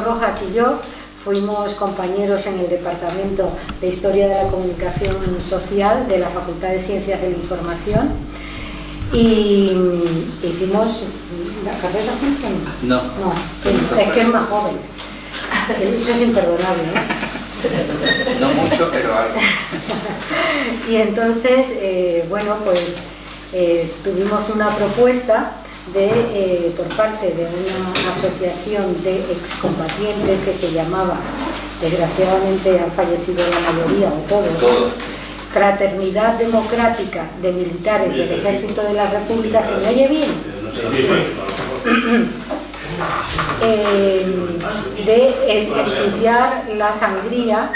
Rojas y yo fuimos compañeros en el Departamento de Historia de la Comunicación Social de la Facultad de Ciencias de la Información y hicimos la carrera juntos. No, Es que es más joven. Eso es imperdonable, ¿no? No mucho, pero algo. Y entonces, bueno, pues tuvimos una propuesta por parte de una asociación de excombatientes que se llamaba, desgraciadamente han fallecido la mayoría o todos, Fraternidad Democrática de Militares del Ejército de la República. ¿Se me oye bien? De estudiar la sangría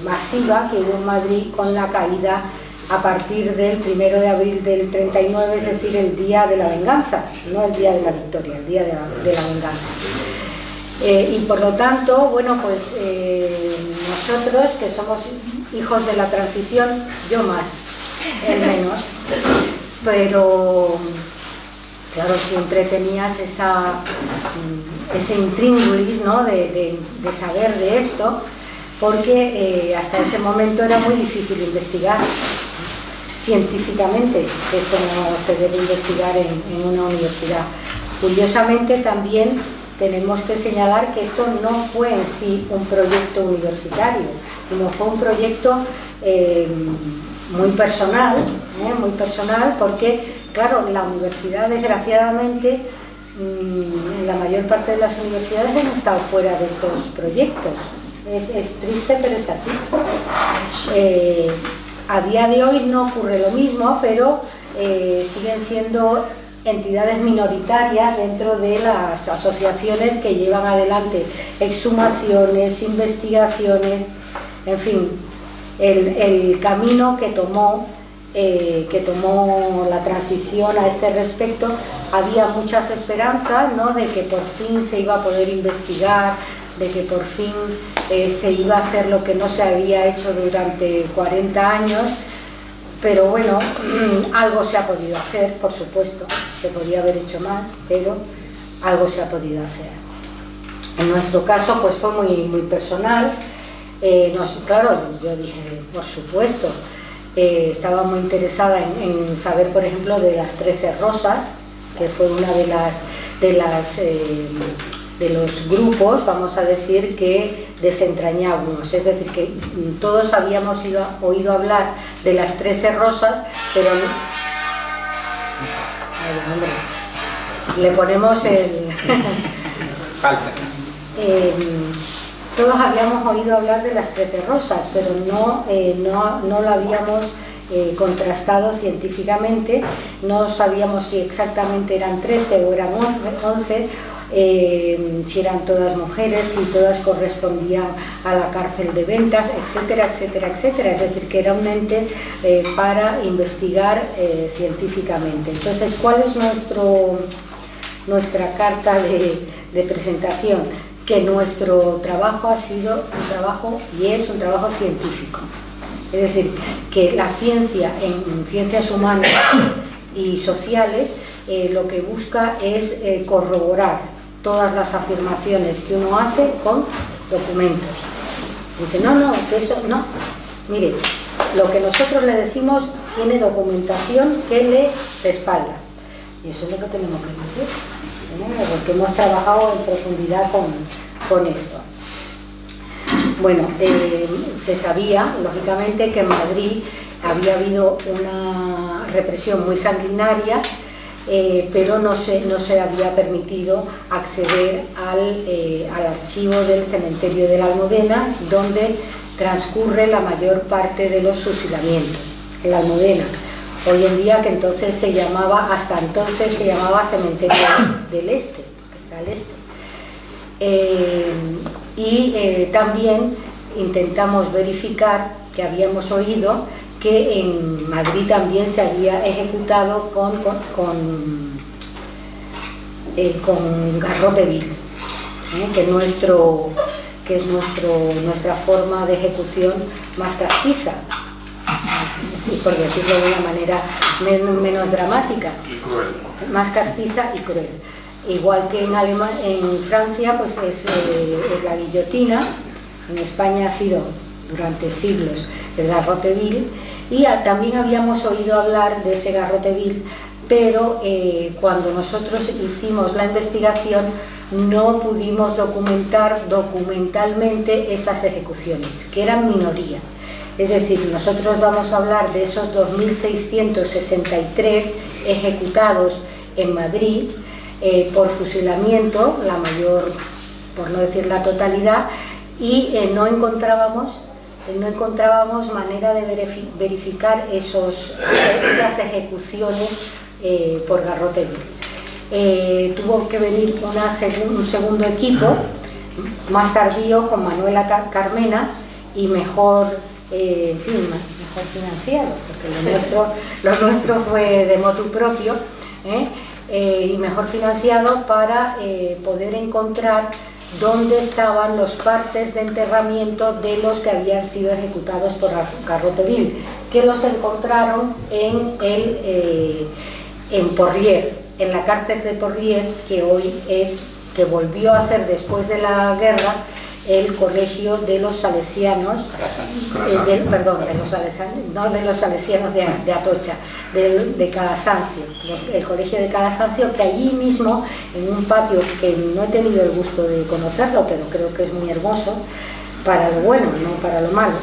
masiva que hubo en Madrid con la caída a partir del 1 de abril del 39, es decir, el día de la venganza, no el día de la victoria, el día de la venganza. Y por lo tanto, bueno, pues nosotros que somos hijos de la transición, yo más, él menos, pero claro, siempre tenías ese intríngulis, ¿no?, de saber de esto, porque hasta ese momento era muy difícil investigar científicamente. Esto no se debe investigar en una universidad. Curiosamente también tenemos que señalar que esto no fue en sí un proyecto universitario, sino fue un proyecto muy personal, porque claro, la universidad desgraciadamente, la mayor parte de las universidades han estado fuera de estos proyectos. Es triste, pero es así. A día de hoy no ocurre lo mismo, pero siguen siendo entidades minoritarias dentro de las asociaciones que llevan adelante exhumaciones, investigaciones, en fin, el camino que tomó la transición a este respecto. Había muchas esperanzas, ¿no?, de que por fin se iba a poder investigar, de que por fin se iba a hacer lo que no se había hecho durante 40 años, pero bueno, algo se ha podido hacer, por supuesto, se podía haber hecho más, pero algo se ha podido hacer. En nuestro caso pues fue muy personal. Claro, yo dije, por supuesto, estaba muy interesada en saber, por ejemplo, de las 13 Rosas, que fue una de los grupos, vamos a decir, que desentrañábamos. Es decir, que todos habíamos oído hablar de las 13 Rosas, pero no... Ay, hombre, le ponemos el... Falta. Todos habíamos oído hablar de las 13 Rosas, pero no lo habíamos contrastado científicamente. No sabíamos si exactamente eran 13 o eran 11, si eran todas mujeres, si todas correspondían a la cárcel de Ventas, etcétera, etcétera, etcétera. Es decir, que era un ente para investigar científicamente. Entonces, ¿cuál es nuestra carta de presentación? Que nuestro trabajo ha sido un trabajo y es un trabajo científico. Es decir, que la ciencia en ciencias humanas y sociales lo que busca es corroborar todas las afirmaciones que uno hace con documentos. Dice, no, que eso no. Mire, lo que nosotros le decimos tiene documentación que le respalda. Y eso es lo que tenemos que decir, porque hemos trabajado en profundidad con esto. Bueno, se sabía, lógicamente, que en Madrid había habido una represión muy sanguinaria, pero no se había permitido acceder al archivo del cementerio de la Almudena, donde transcurre la mayor parte de los fusilamientos, en la Almudena. Hoy en día, que entonces hasta entonces se llamaba Cementerio del Este, porque está al este. También intentamos verificar, que habíamos oído que en Madrid también se había ejecutado con garrote vil, que es nuestra forma de ejecución más castiza, sí, por decirlo de una manera menos dramática, y cruel, más castiza y cruel. igual que en Francia pues es la guillotina. En España ha sido durante siglos el garrote vil, y también habíamos oído hablar de ese garrote vil, pero cuando nosotros hicimos la investigación no pudimos documentar documentalmente esas ejecuciones, que eran minoría. Es decir, nosotros vamos a hablar de esos 2.663 ejecutados en Madrid por fusilamiento, la mayor, por no decir la totalidad, y no encontrábamos manera de verificar esas ejecuciones por garrote vil. Tuvo que venir un segundo equipo más tardío con Manuela Carmena y mejor financiado, porque lo nuestro fue de motu propio, y mejor financiado para poder encontrar dónde estaban los partes de enterramiento de los que habían sido ejecutados por garrote vil, que los encontraron en Porlier, en la cárcel de Porlier, que volvió a hacer después de la guerra el colegio de los salesianos, de los salesianos de Atocha, de Calasancio, el colegio de Calasancio, que allí mismo, en un patio que no he tenido el gusto de conocerlo, pero creo que es muy hermoso, para lo bueno, no para lo malo,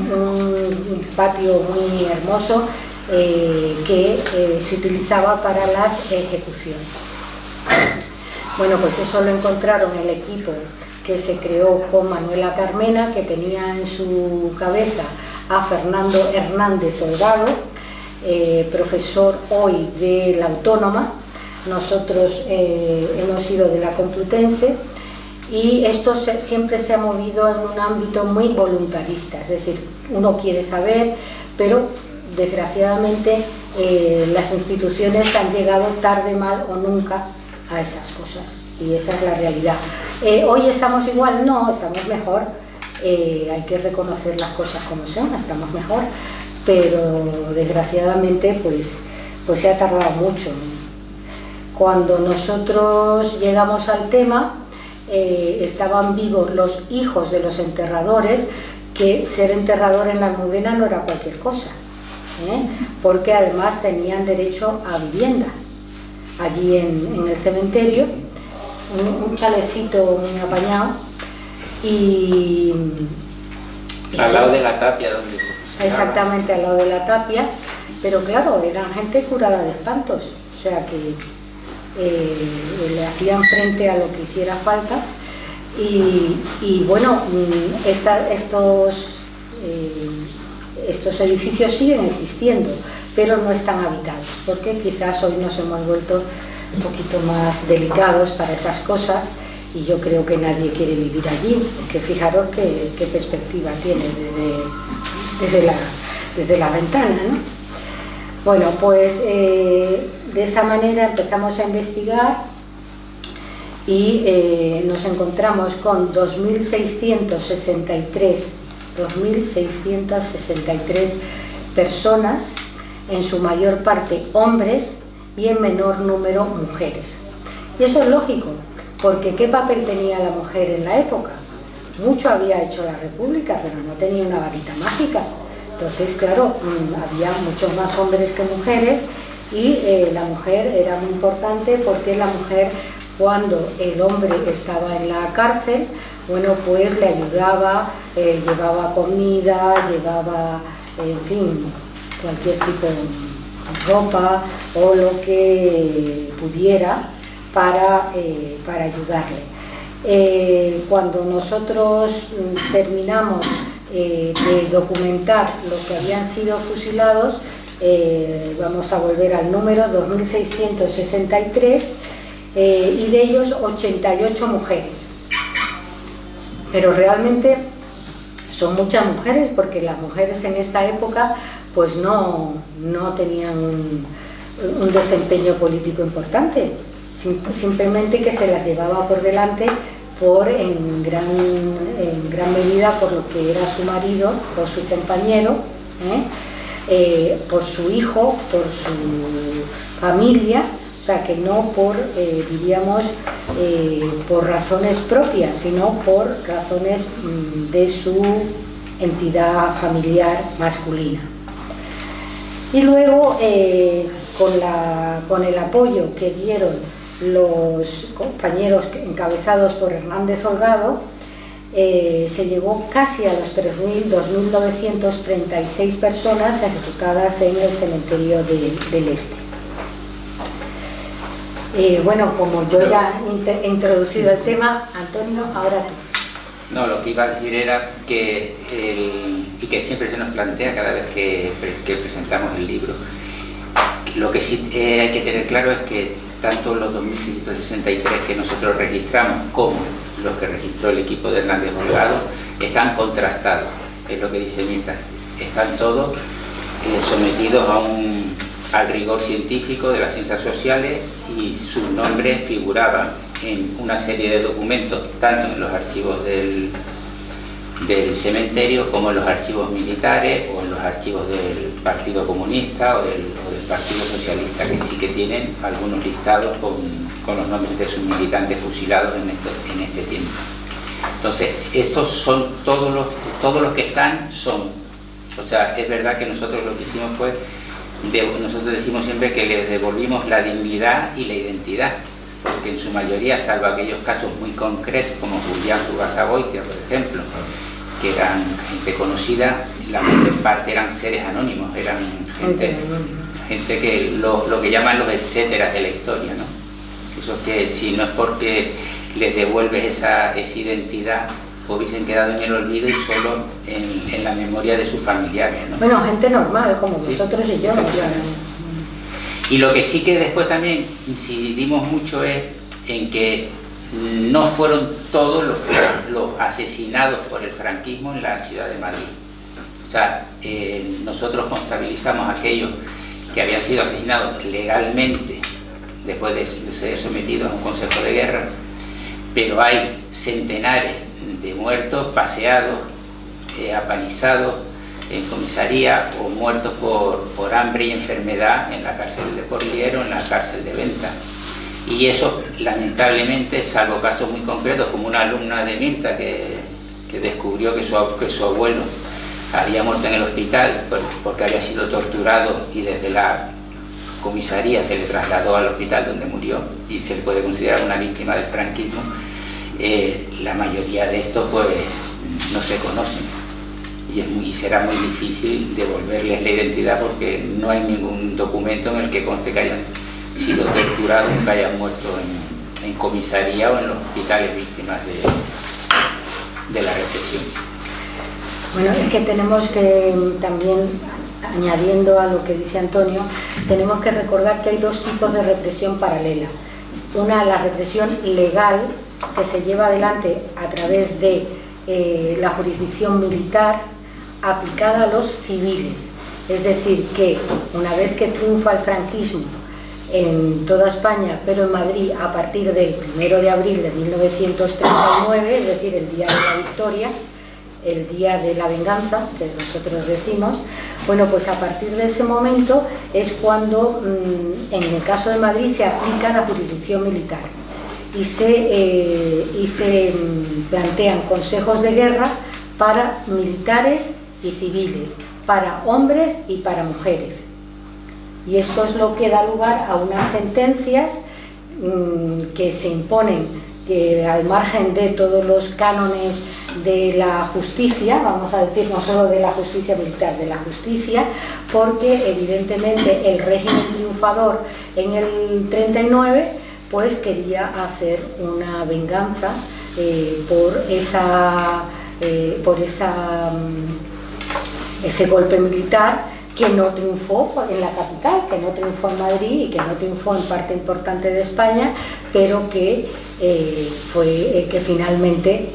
un patio muy hermoso que se utilizaba para las ejecuciones. Bueno, pues eso lo encontraron el equipo que se creó con Manuela Carmena, que tenía en su cabeza a Fernando Hernández Holgado, profesor hoy de la Autónoma. Nosotros hemos sido de la Complutense, y esto siempre se ha movido en un ámbito muy voluntarista, es decir, uno quiere saber, pero desgraciadamente las instituciones han llegado tarde, mal o nunca a esas cosas, y esa es la realidad. ¿Hoy estamos igual? No, estamos mejor, hay que reconocer las cosas como son, estamos mejor, pero desgraciadamente pues se ha tardado mucho. Cuando nosotros llegamos al tema, estaban vivos los hijos de los enterradores, que ser enterrador en la Almudena no era cualquier cosa, porque además tenían derecho a vivienda. Allí en el cementerio, un chalecito muy apañado, y al lado de la tapia donde se fusilaba. Exactamente, al lado de la tapia, pero claro, eran gente curada de espantos, o sea que le hacían frente a lo que hiciera falta, y bueno, estos edificios siguen existiendo, pero no están habitados, porque quizás hoy nos hemos vuelto un poquito más delicados para esas cosas, y yo creo que nadie quiere vivir allí, porque fijaros qué perspectiva tiene desde la ventana, ¿no? Bueno, pues de esa manera empezamos a investigar, y nos encontramos con 2.663 personas, en su mayor parte hombres y en menor número mujeres. Y eso es lógico, porque ¿qué papel tenía la mujer en la época? Mucho había hecho la República, pero no tenía una varita mágica. Entonces, claro, había muchos más hombres que mujeres, y la mujer era muy importante, porque la mujer, cuando el hombre estaba en la cárcel, bueno, pues le ayudaba, llevaba comida, llevaba, en fin, cualquier tipo de ropa o lo que pudiera para ayudarle. Cuando nosotros terminamos de documentar los que habían sido fusilados, vamos a volver al número 2.663, y de ellos 88 mujeres, pero realmente son muchas mujeres, porque las mujeres en esa época pues no tenían un desempeño político importante, simplemente que se las llevaba por delante en gran medida por lo que era su marido, por su compañero, por su hijo, por su familia. O sea, que no por, diríamos, por razones propias, sino por razones de su entidad familiar masculina. Y luego, con el apoyo que dieron los compañeros encabezados por Hernández Holgado, se llegó casi a los 2.936 personas ejecutadas en el cementerio del Este. Bueno, como yo ya he introducido el tema, Antonio, ahora tú. No, lo que iba a decir era que, y que siempre se nos plantea cada vez que presentamos el libro, lo que sí hay que tener claro es que tanto los 2.663 que nosotros registramos como los que registró el equipo de Hernández Holgado están contrastados, es lo que dice Mirta, están todos sometidos al rigor científico de las ciencias sociales y sus nombres figuraban en una serie de documentos, tanto en los archivos del cementerio como en los archivos militares o en los archivos del Partido Comunista o del Partido Socialista, que sí que tienen algunos listados con los nombres de sus militantes fusilados en este tiempo. Entonces, estos son todos los que están son. O sea, es verdad que nosotros lo que hicimos fue, nosotros decimos siempre que les devolvimos la dignidad y la identidad, porque en su mayoría, salvo aquellos casos muy concretos como Julián Zugasagoitia, por ejemplo, que eran gente conocida, la mayor parte eran seres anónimos, eran gente que lo que llaman los etcéteras de la historia, ¿no? Eso es que si no es porque les devuelves esa identidad, hubiesen quedado en el olvido y solo en la memoria de sus familiares, ¿no? Bueno, gente normal, como vosotros y yo. Y lo que sí que después también incidimos mucho es en que no fueron todos los asesinados por el franquismo en la ciudad de Madrid. O sea, nosotros contabilizamos a aquellos que habían sido asesinados legalmente después de ser sometidos a un consejo de guerra, pero hay centenares de muertos paseados, apalizados en comisaría o muertos por hambre y enfermedad en la cárcel de Porlier o en la cárcel de Venta. Y eso, lamentablemente, salvo casos muy concretos, como una alumna de Mirta que descubrió que su abuelo había muerto en el hospital porque había sido torturado y desde la comisaría se le trasladó al hospital donde murió y se le puede considerar una víctima del franquismo. La mayoría de estos pues no se conocen y será muy difícil devolverles la identidad porque no hay ningún documento en el que conste que hayan sido torturados o que hayan muerto en comisaría o en los hospitales víctimas de la represión. Bueno, es que tenemos que también, añadiendo a lo que dice Antonio, tenemos que recordar que hay dos tipos de represión paralela. Una, la represión legal, que se lleva adelante a través de la jurisdicción militar aplicada a los civiles. Es decir, que una vez que triunfa el franquismo en toda España, pero en Madrid a partir del 1 de abril de 1939, es decir, el día de la victoria, el día de la venganza, que nosotros decimos, bueno, pues a partir de ese momento es cuando, en el caso de Madrid, se aplica la jurisdicción militar y se plantean consejos de guerra para militares y civiles, para hombres y para mujeres. Y esto es lo que da lugar a unas sentencias que se imponen al margen de todos los cánones de la justicia, vamos a decir, no solo de la justicia militar, de la justicia, porque evidentemente el régimen triunfador en el 39 pues quería hacer una venganza por ese golpe militar que no triunfó en la capital, que no triunfó en Madrid y que no triunfó en parte importante de España, pero que finalmente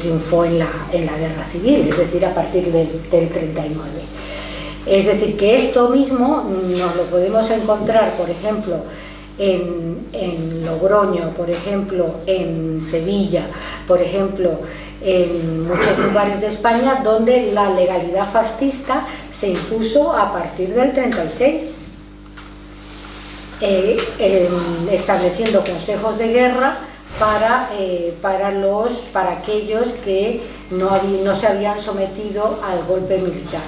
triunfó en la guerra civil, es decir, a partir del 39. Es decir, que esto mismo nos lo podemos encontrar, por ejemplo, en Logroño, por ejemplo, en Sevilla, por ejemplo, en muchos lugares de España donde la legalidad fascista se impuso a partir del 36. estableciendo consejos de guerra para aquellos que no se habían sometido al golpe militar.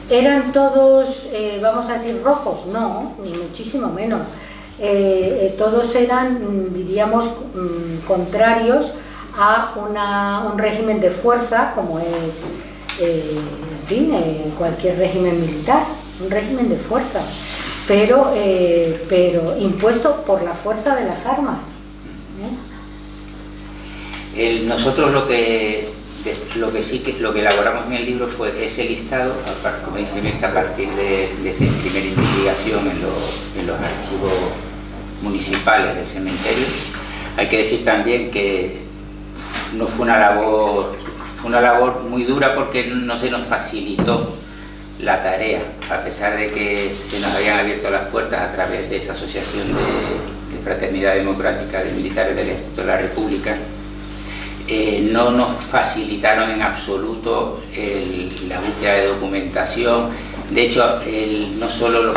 ¿Eran todos, vamos a decir, rojos? No, ni muchísimo menos. Todos eran, diríamos, contrarios a un régimen de fuerza, como es, en fin, cualquier régimen militar, un régimen de fuerza, pero impuesto por la fuerza de las armas. Nosotros lo que elaboramos en el libro fue ese listado, como dice Mirta, a partir de esa primera investigación en los archivos municipales del cementerio. Hay que decir también que no fue una labor muy dura, porque no se nos facilitó la tarea, a pesar de que se nos habían abierto las puertas a través de esa asociación de Fraternidad Democrática de Militares del Ejército de la República. No nos facilitaron en absoluto la búsqueda de documentación. De hecho, no solo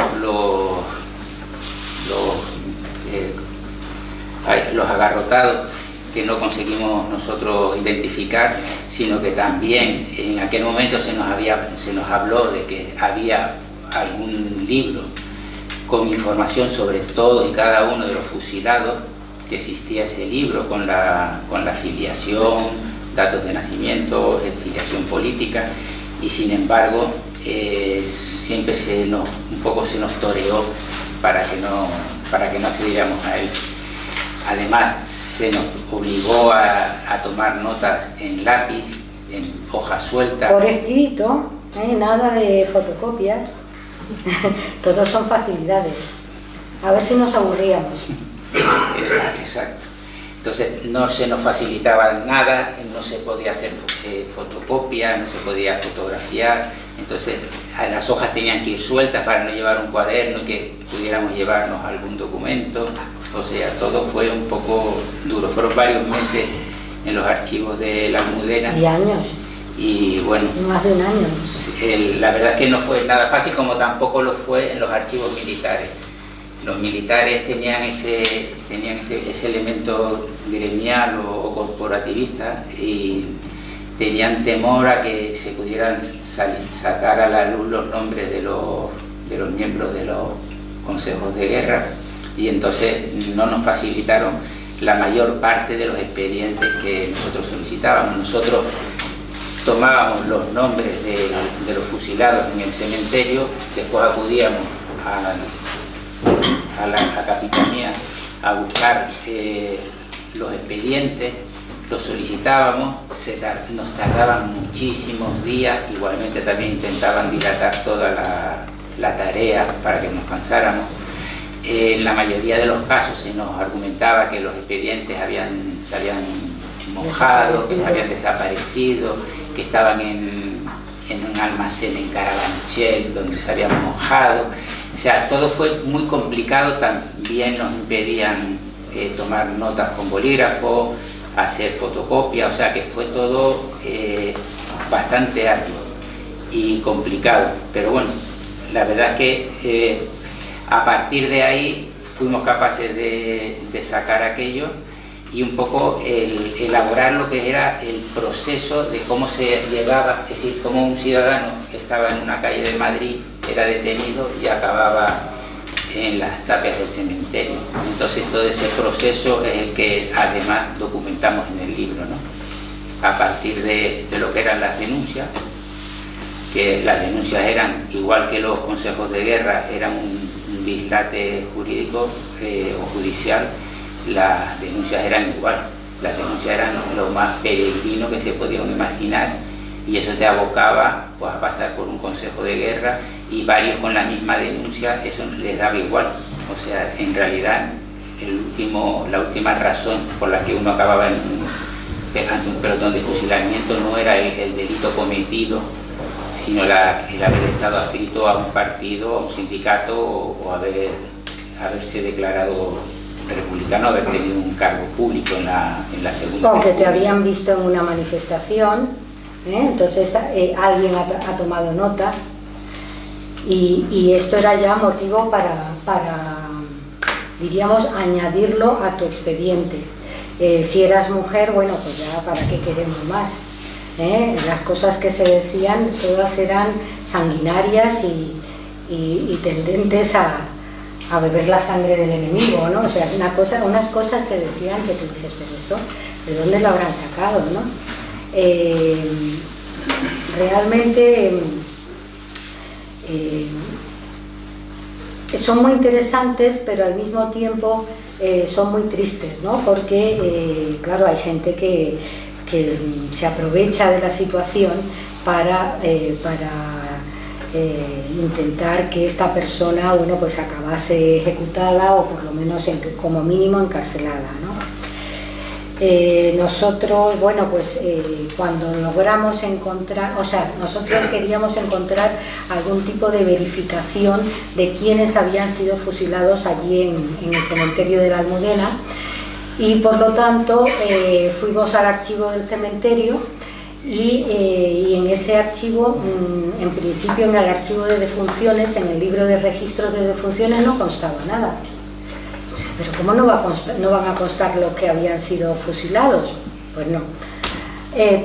los agarrotados que no conseguimos nosotros identificar, sino que también en aquel momento se nos habló de que había algún libro con información sobre todos y cada uno de los fusilados, que existía ese libro con la afiliación, datos de nacimiento, filiación política, y sin embargo siempre un poco se nos toreó para que no accediéramos a él. Además, se nos obligó a tomar notas en lápiz, en hoja suelta. Por escrito, nada de fotocopias. Todos son facilidades. A ver si nos aburríamos. Exacto. Entonces no se nos facilitaba nada, no se podía hacer fotocopia, no se podía fotografiar. Entonces las hojas tenían que ir sueltas para no llevar un cuaderno y que pudiéramos llevarnos algún documento. O sea, todo fue un poco duro. Fueron varios meses en los archivos de la Almudena. Y años. Y bueno, más de un año. La verdad es que no fue nada fácil, como tampoco lo fue en los archivos militares. Los militares tenían ese elemento gremial o corporativista, y tenían temor a que se pudieran sacar a la luz los nombres de los miembros de los consejos de guerra, y entonces no nos facilitaron la mayor parte de los expedientes que nosotros solicitábamos. Nosotros tomábamos los nombres de los fusilados en el cementerio, después acudíamos a la capitanía a buscar los expedientes, los solicitábamos, nos tardaban muchísimos días, igualmente también intentaban dilatar toda la tarea para que nos cansáramos. En la mayoría de los casos se nos argumentaba que los expedientes se habían mojado, que habían desaparecido, que estaban en un almacén en Carabanchel donde se habían mojado. O sea, todo fue muy complicado. También nos impedían tomar notas con bolígrafo, hacer fotocopias, o sea que fue todo bastante arduo y complicado. Pero bueno, la verdad es que a partir de ahí fuimos capaces de sacar aquello y un poco elaborar lo que era el proceso de cómo se llevaba, es decir, cómo un ciudadano que estaba en una calle de Madrid era detenido y acababa en las tapias del cementerio. Entonces todo ese proceso es el que además documentamos en el libro, ¿no? A partir de lo que eran las denuncias, que las denuncias eran, igual que los consejos de guerra, eran un dislate jurídico o judicial. Las denuncias eran igual, las denuncias eran lo más peregrino que se podían imaginar, y eso te abocaba pues, a pasar por un consejo de guerra, y varios con la misma denuncia, eso les daba igual. O sea, en realidad la última razón por la que uno acababa ante un pelotón de fusilamiento no era el delito cometido, sino el haber estado adscrito a un partido, a un sindicato, o haberse declarado republicano, haber tenido un cargo público en la segunda. O que te habían visto en una manifestación, entonces alguien ha tomado nota, y esto era ya motivo para diríamos, añadirlo a tu expediente. Si eras mujer, bueno, pues ya para qué queremos más. Las cosas que se decían todas eran sanguinarias y tendentes a beber la sangre del enemigo, ¿no? O sea, es unas cosas que decían que tú dices, pero esto, ¿de dónde lo habrán sacado, no? Realmente son muy interesantes, pero al mismo tiempo son muy tristes, ¿no? Porque, claro, hay gente que se aprovecha de la situación para intentar que esta persona, bueno, pues acabase ejecutada o por lo menos como mínimo encarcelada, ¿no? Nosotros, bueno, pues cuando logramos encontrar, o sea, nosotros queríamos encontrar algún tipo de verificación de quiénes habían sido fusilados allí en el cementerio de la Almudena, y por lo tanto fuimos al archivo del cementerio y en ese archivo, en principio en el archivo de defunciones, en el libro de registros de defunciones no constaba nada. Pero ¿cómo no van a constar los que habían sido fusilados? Pues no.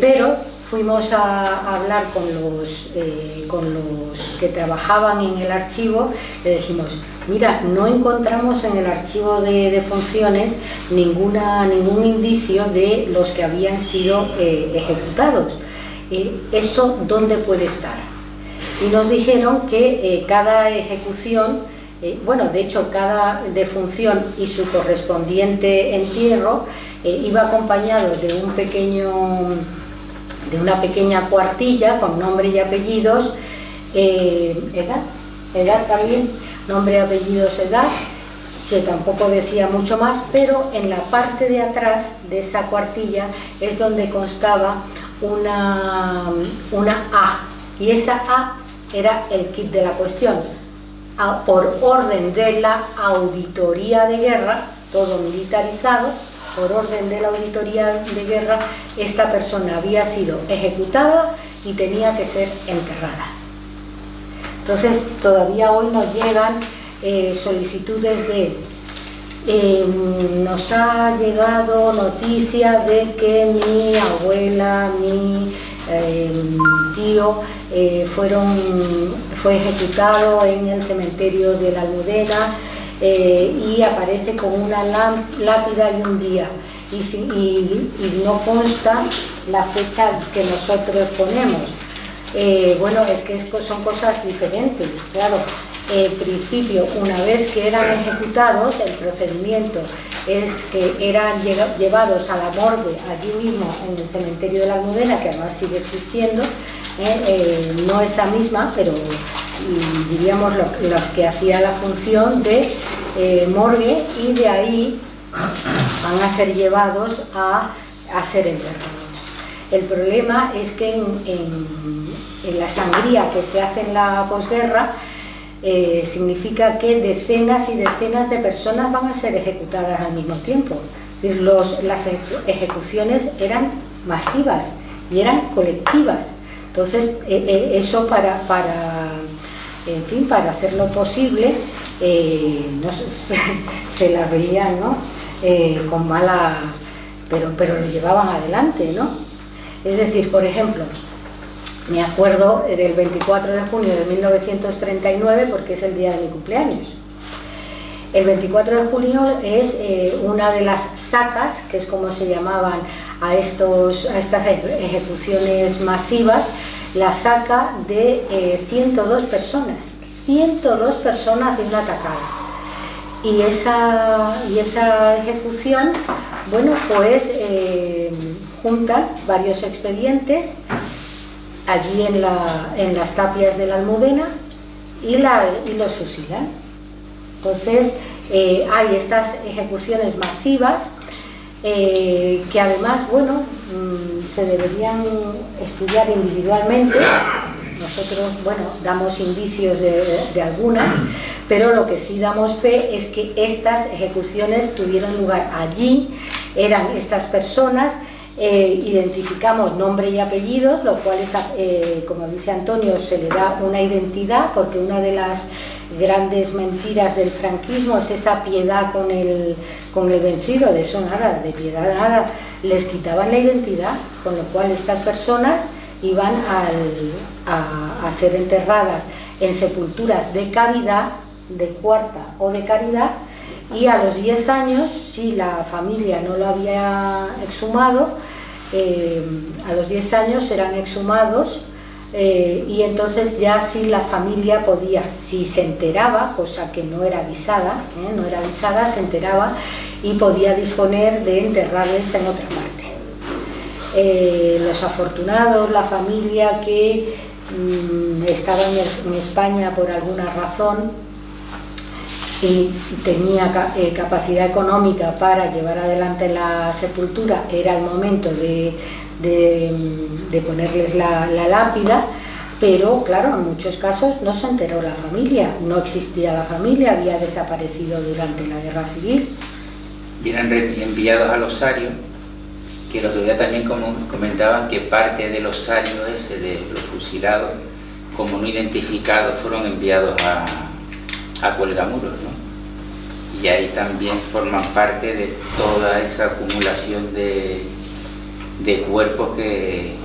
Pero fuimos a hablar con los que trabajaban en el archivo, le dijimos, mira, no encontramos en el archivo de defunciones ningún indicio de los que habían sido ejecutados. ¿Eso dónde puede estar? Y nos dijeron que cada ejecución, bueno, de hecho cada defunción y su correspondiente entierro iba acompañado de una pequeña cuartilla con nombre y apellidos, edad también, nombre, apellidos, edad, que tampoco decía mucho más, pero en la parte de atrás de esa cuartilla es donde constaba una A, y esa A era el kit de la cuestión. Por orden de la auditoría de guerra, todo militarizado, por orden de la auditoría de guerra, esta persona había sido ejecutada y tenía que ser enterrada. Entonces, todavía hoy nos llegan solicitudes de nos ha llegado noticia de que mi abuela, mi tío fue ejecutado en el cementerio de la Almudena, y aparece con una lápida y un día, y no consta la fecha que nosotros ponemos. Bueno, es que son cosas diferentes, claro. En principio, una vez que eran ejecutados, el procedimiento es que eran llevados a la morgue allí mismo en el cementerio de la Almudena, que además sigue existiendo, no esa misma, pero diríamos las que hacía la función de morgue, y de ahí van a ser llevados a ser enterrados. El problema es que en la sangría que se hace en la posguerra, significa que decenas y decenas de personas van a ser ejecutadas al mismo tiempo. Las ejecuciones eran masivas y eran colectivas. Entonces, eso para hacerlo posible, se las veían, ¿no? Con mala, pero lo llevaban adelante, ¿no? Es decir, por ejemplo, me acuerdo del 24 de junio de 1939 porque es el día de mi cumpleaños. El 24 de junio es una de las sacas, que es como se llamaban a estas ejecuciones masivas, la saca de 102 personas. 102 personas de una tacada. Y esa ejecución, bueno, pues juntan varios expedientes allí en las tapias de la Almudena y los fusilan. Entonces hay estas ejecuciones masivas que además, bueno, se deberían estudiar individualmente. Nosotros, bueno, damos indicios de algunas, pero lo que sí damos fe es que estas ejecuciones tuvieron lugar allí, eran estas personas. Identificamos nombre y apellidos, lo cual es, como dice Antonio, se le da una identidad, porque una de las grandes mentiras del franquismo es esa piedad con el vencido. De eso nada, de piedad nada. Les quitaban la identidad, con lo cual estas personas iban a ser enterradas en sepulturas de caridad, de cuarta o de caridad, y a los 10 años, si la familia no lo había exhumado, a los 10 años eran exhumados, y entonces ya si la familia podía, si se enteraba, cosa que no era avisada, se enteraba y podía disponer de enterrarles en otra parte. Los afortunados, la familia que estaba en España por alguna razón y tenía capacidad económica para llevar adelante la sepultura, era el momento de ponerles la lápida, pero claro, en muchos casos no se enteró la familia, no existía la familia, había desaparecido durante la Guerra Civil. Y eran enviados al osario, que el otro día también comentaban que parte del osario ese de los fusilados, como no identificados, fueron enviados a Cuelgamuros, ¿no? Y ahí también forman parte de toda esa acumulación de cuerpos que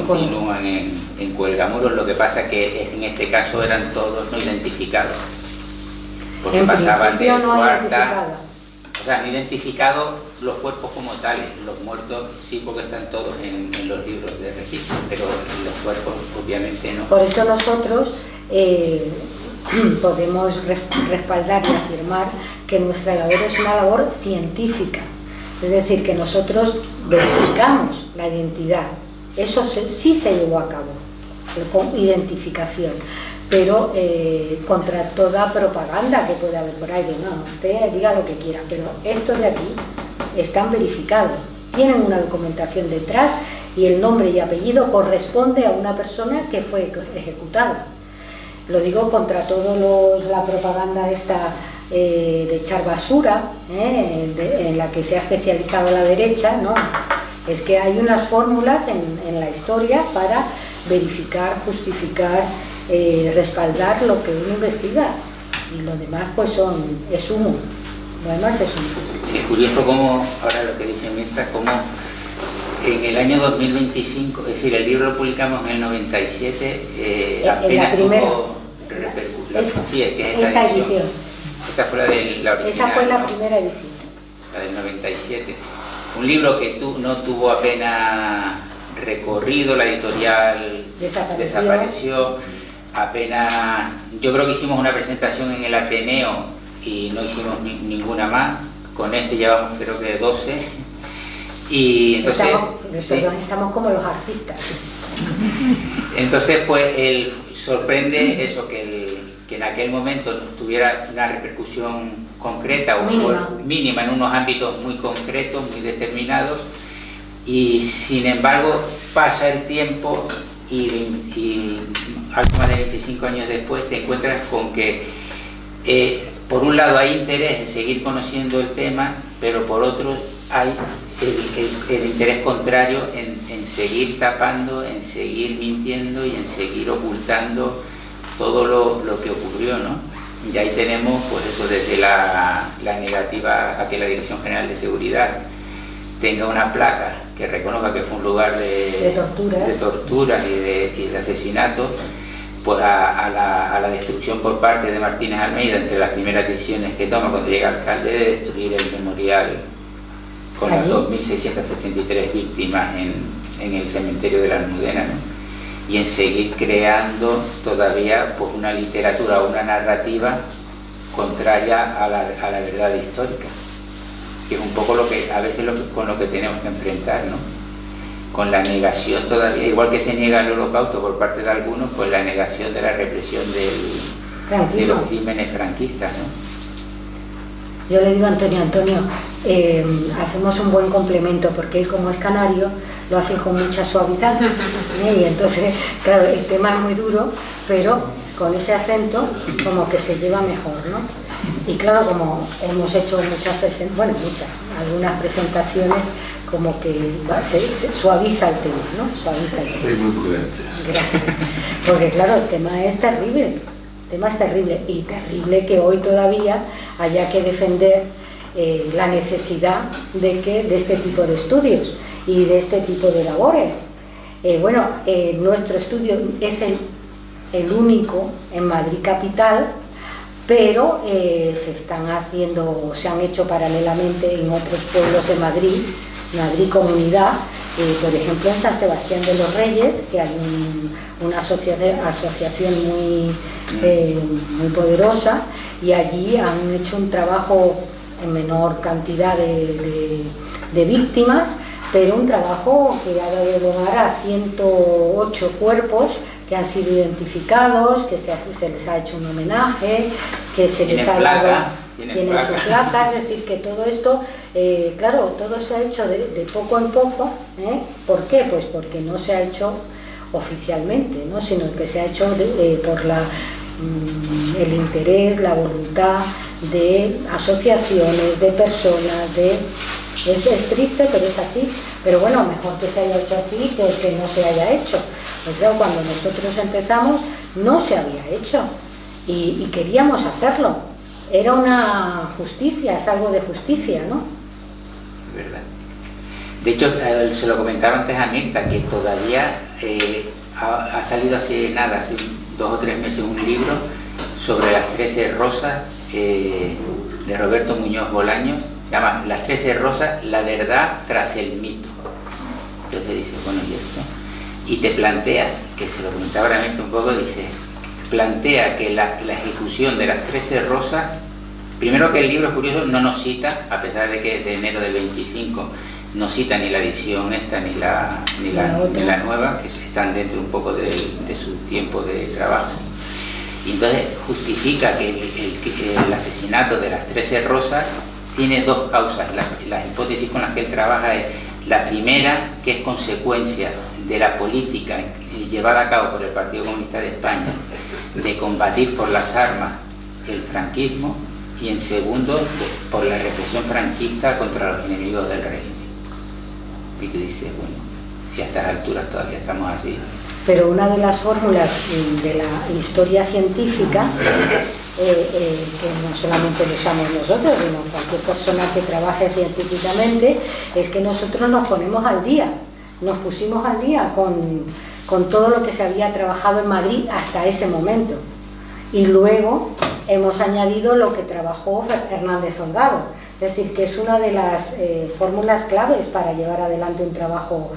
continúan en Cuelgamuros. Lo que pasa que en este caso eran todos no identificados, porque pasaban de cuarta, o sea, no identificados los cuerpos como tales, los muertos sí, porque están todos en los libros de registro, pero los cuerpos obviamente no. Por eso nosotros podemos respaldar y afirmar que nuestra labor es una labor científica, es decir, que nosotros verificamos la identidad, eso sí se llevó a cabo, con identificación, pero contra toda propaganda que puede haber por ahí, de no, usted diga lo que quiera, pero estos de aquí están verificados, tienen una documentación detrás y el nombre y apellido corresponde a una persona que fue ejecutada. Lo digo contra todos la propaganda esta de echar basura, en la que se ha especializado la derecha, ¿no? Es que hay unas fórmulas en la historia para verificar, justificar, respaldar lo que uno investiga, y lo demás pues es humo, lo demás es humo. Sí, es curioso cómo, ahora lo que dice Mirta, cómo en el año 2025, es decir, el libro lo publicamos en el 97, apenas tuvo repercusión. Sí, es que esta edición. Esta fue la original. Esa fue la primera edición. La del 97. Un libro que no tuvo apenas recorrido, la editorial desapareció. Apenas, yo creo que hicimos una presentación en el Ateneo y no hicimos ninguna más. Con este llevamos creo que 12. Y entonces estamos como los artistas. Entonces pues sorprende eso, que en aquel momento tuviera una repercusión concreta o mínima en unos ámbitos muy concretos, muy determinados, y sin embargo pasa el tiempo y algo más de 25 años después te encuentras con que por un lado hay interés en seguir conociendo el tema, pero por otro hay el interés contrario en seguir tapando, en seguir mintiendo y en seguir ocultando todo lo que ocurrió, ¿no? Y ahí tenemos pues eso, desde la negativa a que la Dirección General de Seguridad tenga una placa que reconozca que fue un lugar de torturas y de asesinatos, pues a la destrucción por parte de Martínez Almeida, entre las primeras decisiones que toma cuando llega alcalde, de destruir el memorial con las 2.663 víctimas en el cementerio de la Almudena, ¿no? Y en seguir creando todavía pues una literatura, una narrativa contraria a la verdad histórica, que es un poco lo que a veces con lo que tenemos que enfrentar, ¿no? Con la negación todavía, igual que se niega el Holocausto por parte de algunos, pues la negación de la represión de los crímenes franquistas, ¿no? Yo le digo a Antonio, hacemos un buen complemento, porque él, como es canario, lo hace con mucha suavidad, y entonces, claro, el tema es muy duro, pero con ese acento como que se lleva mejor, ¿no? Y claro, como hemos hecho algunas presentaciones, como que se suaviza el tema, ¿no? Suaviza el tema. Soy muy prudente. Gracias. Porque claro, el tema es terrible. El tema es terrible, y terrible que hoy todavía haya que defender la necesidad de este tipo de estudios y de este tipo de labores. Nuestro estudio es el único en Madrid capital, pero se han hecho paralelamente en otros pueblos de Madrid, Comunidad, por ejemplo en San Sebastián de los Reyes, que hay una asociación muy poderosa, y allí han hecho un trabajo en menor cantidad de víctimas, pero un trabajo que ha dado lugar a 108 cuerpos que han sido identificados, que se les ha hecho un homenaje, que se les ha dado, tienen sus placas, es decir, que todo esto, claro, todo se ha hecho de poco en poco. ¿Por qué? Pues porque no se ha hecho oficialmente, ¿no? Sino que se ha hecho por el interés, la voluntad de asociaciones, de personas, es triste, pero es así. Pero bueno, mejor que se haya hecho así que no se haya hecho. Pues claro, cuando nosotros empezamos no se había hecho y queríamos hacerlo. Era una justicia, es algo de justicia, ¿no? ¿Verdad? De hecho, se lo comentaba antes a Mirta, que todavía ha salido hace 2 o 3 meses, un libro sobre las 13 rosas de Roberto Muñoz Bolaños, se llama Las 13 rosas, la verdad tras el mito. Entonces dice, bueno, ¿y esto? Y te plantea, que se lo comentaba realmente un poco, dice, plantea que la ejecución de las 13 rosas, primero que el libro, es curioso, no nos cita, a pesar de que es de enero del 25, no cita ni la edición esta ni la nueva, que están dentro un poco de su tiempo de trabajo. Y entonces justifica que el asesinato de las 13 rosas tiene 2 causas. Las hipótesis con las que él trabaja es la primera, que es consecuencia de la política llevada a cabo por el Partido Comunista de España de combatir por las armas el franquismo, y en segundo, por la represión franquista contra los enemigos del régimen. Y tú dices, bueno, si a estas alturas todavía estamos así. Pero una de las fórmulas de la historia científica, que no solamente lo usamos nosotros, sino cualquier persona que trabaje científicamente, es que nosotros nos ponemos al día, nos pusimos al día con todo lo que se había trabajado en Madrid hasta ese momento. Y luego hemos añadido lo que trabajó Hernández Holgado, es decir, que es una de las fórmulas claves para llevar adelante un trabajo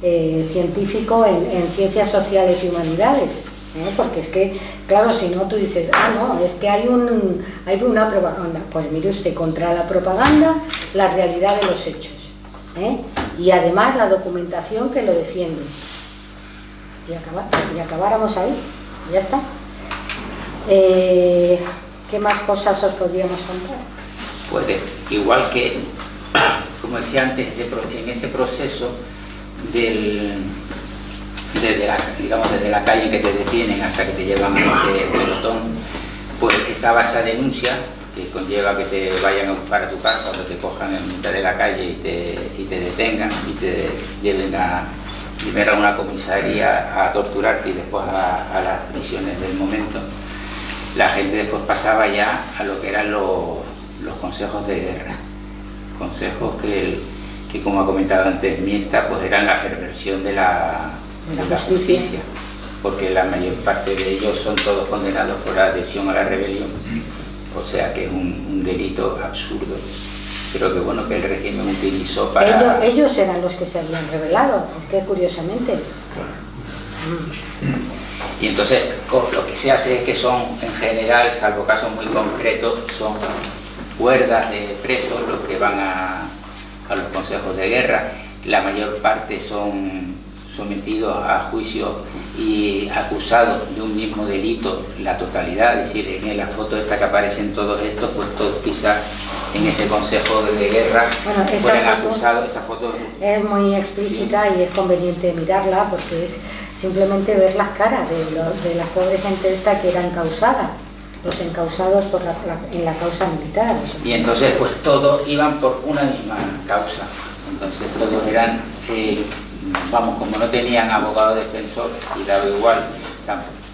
científico en ciencias sociales y humanidades, ¿no? Porque es que, claro, si no tú dices, no, es que hay una propaganda. Pues mire usted, contra la propaganda, la realidad de los hechos, y además la documentación que lo defiende. Y acabáramos ahí, ya está. ¿Qué más cosas os podríamos contar? Pues igual que, como decía antes, en ese proceso desde la calle en que te detienen hasta que te llevan de pelotón, pues estaba esa denuncia que conlleva que te vayan a buscar a tu casa cuando te cojan en mitad de la calle y te detengan y te lleven primero a una comisaría a torturarte y después a las prisiones del momento. La gente después pasaba ya a lo que eran los consejos de guerra, consejos que como ha comentado antes Mirta, pues eran la perversión de la justicia, porque la mayor parte de ellos son todos condenados por adhesión a la rebelión, o sea que es un delito absurdo, pero que bueno, que el régimen utilizó para... Ellos eran los que se habían rebelado, es que curiosamente... Y entonces lo que se hace es que son, en general, salvo casos muy concretos, son cuerdas de presos los que van a los consejos de guerra. La mayor parte son sometidos a juicio y acusados de un mismo delito, la totalidad, es decir, en la foto esta que aparecen todos estos, pues todos quizás en ese consejo de guerra fueran acusados. Esa foto es muy explícita, sí. Y es conveniente mirarla porque es simplemente ver las caras de la pobre gente esta que era encausada, los encausados en la causa militar. Y entonces pues todos iban por una misma causa, entonces todos eran, como no tenían abogado defensor y daba igual,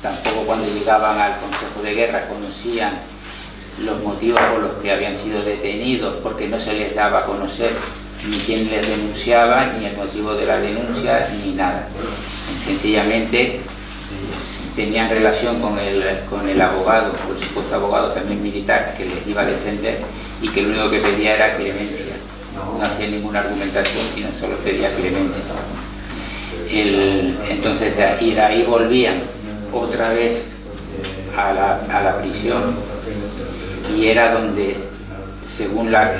tampoco cuando llegaban al Consejo de Guerra conocían los motivos por los que habían sido detenidos, porque no se les daba a conocer ni quién les denunciaba, ni el motivo de la denuncia, ni nada. Sencillamente tenían relación con el abogado, o el supuesto abogado también militar, que les iba a defender y que lo único que pedía era clemencia. No hacía ninguna argumentación, sino solo pedía clemencia. Entonces de ahí volvían otra vez a la prisión, y era donde, según la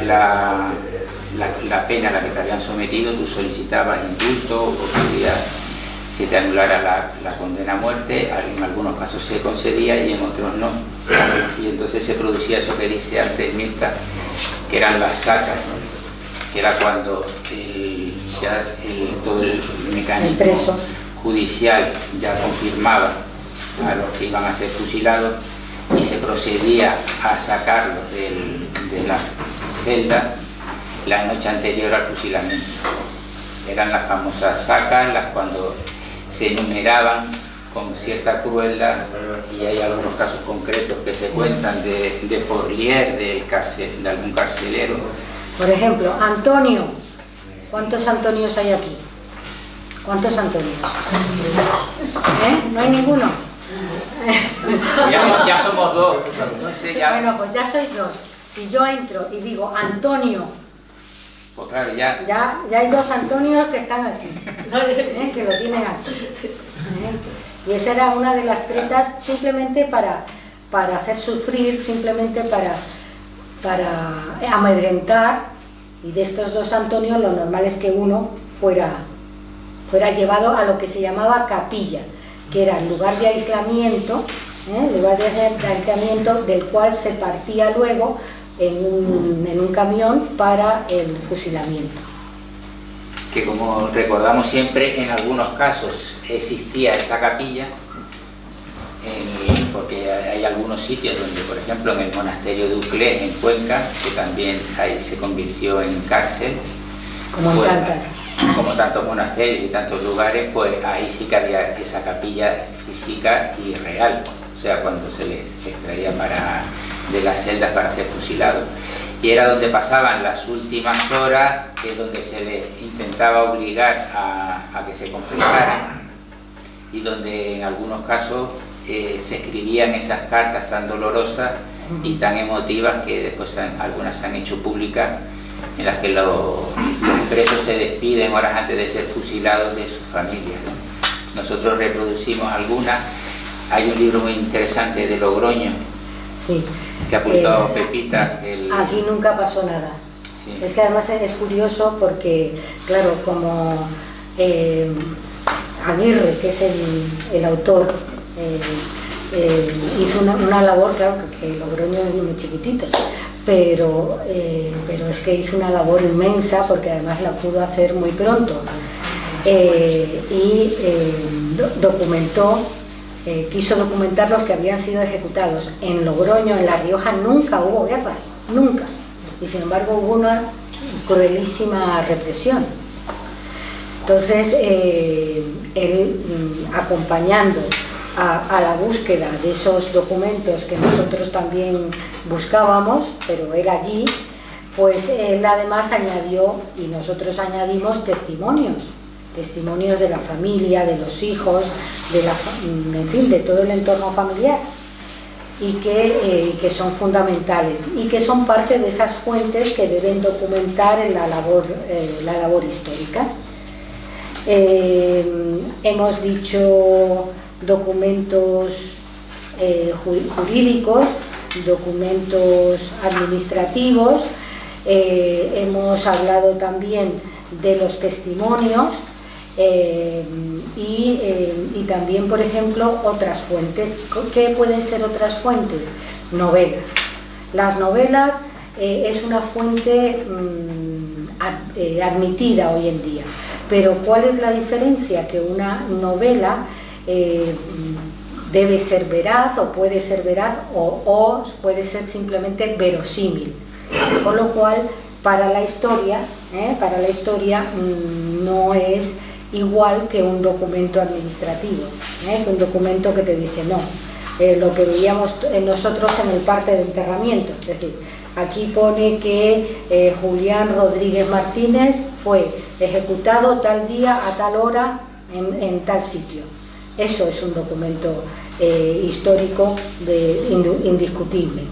pena a la que te habían sometido, tú solicitabas indulto o pedías se te anulara la condena a muerte. En algunos casos se concedía y en otros no, y entonces se producía eso que dice antes Mirta, que eran las sacas, ¿no? Que era cuando todo el mecanismo judicial ya confirmaba a los que iban a ser fusilados y se procedía a sacarlos de la celda la noche anterior al fusilamiento. Eran las famosas sacas, cuando se enumeraban con cierta crueldad, y hay algunos casos concretos que se cuentan de Porlier, de algún carcelero. Por ejemplo, Antonio. ¿Cuántos Antonios hay aquí? ¿Cuántos Antonios? ¿No hay ninguno? Ya somos dos. Entonces ya... Bueno, pues ya sois dos. Si yo entro y digo Antonio, pues claro, ya hay dos Antonios que están aquí, que lo tienen aquí. Y esa era una de las tretas, simplemente para hacer sufrir, simplemente para amedrentar. Y de estos dos Antonios lo normal es que uno fuera llevado a lo que se llamaba capilla, que era el lugar de aislamiento, del cual se partía luego en un camión para el fusilamiento. Que, como recordamos siempre, en algunos casos existía esa capilla, porque hay algunos sitios donde, por ejemplo, en el monasterio de Uclés, en Cuenca, que también ahí se convirtió en cárcel, como tantos monasterios y tantos lugares, pues ahí sí que había esa capilla física y real, o sea, cuando se les extraía de las celdas para ser fusilados. Y era donde pasaban las últimas horas, donde se les intentaba obligar a que se confesaran, y donde en algunos casos se escribían esas cartas tan dolorosas y tan emotivas que después algunas se han hecho públicas, en las que los presos se despiden horas antes de ser fusilados de sus familias, ¿no? Nosotros reproducimos algunas. Hay un libro muy interesante de Logroño, sí, que ha publicado Pepita. Aquí nunca pasó nada. Sí. Es que además es curioso porque, claro, como Aguirre, que es el autor, hizo una labor, claro, que Logroño es muy chiquitito, pero es que hizo una labor inmensa, porque además la pudo hacer muy pronto, y documentó, quiso documentar los que habían sido ejecutados. En Logroño, en La Rioja, nunca hubo guerra, nunca, y sin embargo hubo una cruelísima represión. Entonces él, acompañando a la búsqueda de esos documentos que nosotros también buscábamos, pero él allí, pues él además añadió, y nosotros añadimos, testimonios de la familia, de los hijos, en fin, de todo el entorno familiar, y que son fundamentales y que son parte de esas fuentes que deben documentar la labor histórica. Hemos dicho documentos jurídicos, documentos administrativos, hemos hablado también de los testimonios, y también, por ejemplo, otras fuentes. ¿Qué pueden ser otras fuentes? Novelas. Las novelas es una fuente admitida hoy en día, pero ¿cuál es la diferencia? Que una novela debe ser veraz, o puede ser veraz, o puede ser simplemente verosímil, con lo cual para la historia no es igual que un documento administrativo, que un documento que te dice no, lo que veíamos nosotros en el parte de enterramiento, es decir, aquí pone que Julián Rodríguez Martínez fue ejecutado tal día a tal hora en tal sitio. Eso es un documento histórico indiscutible.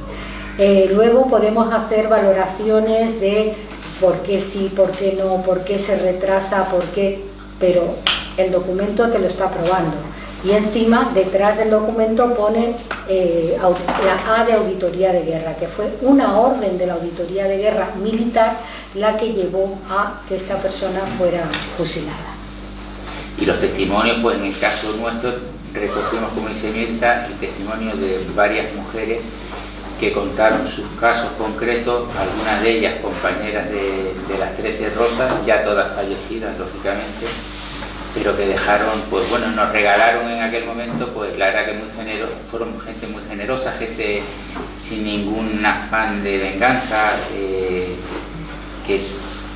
Luego podemos hacer valoraciones de por qué sí, por qué no, por qué se retrasa, por qué, pero el documento te lo está aprobando. Y encima, detrás del documento pone la A de Auditoría de Guerra, que fue una orden de la Auditoría de Guerra militar la que llevó a que esta persona fuera fusilada. Y los testimonios, pues en el caso nuestro, recogimos, como dice Mirta, el testimonio de varias mujeres que contaron sus casos concretos, algunas de ellas compañeras de las 13 Rosas, ya todas fallecidas, lógicamente, pero que dejaron, pues bueno, nos regalaron en aquel momento, pues la verdad que muy generosa, fueron gente muy generosa, gente sin ningún afán de venganza, que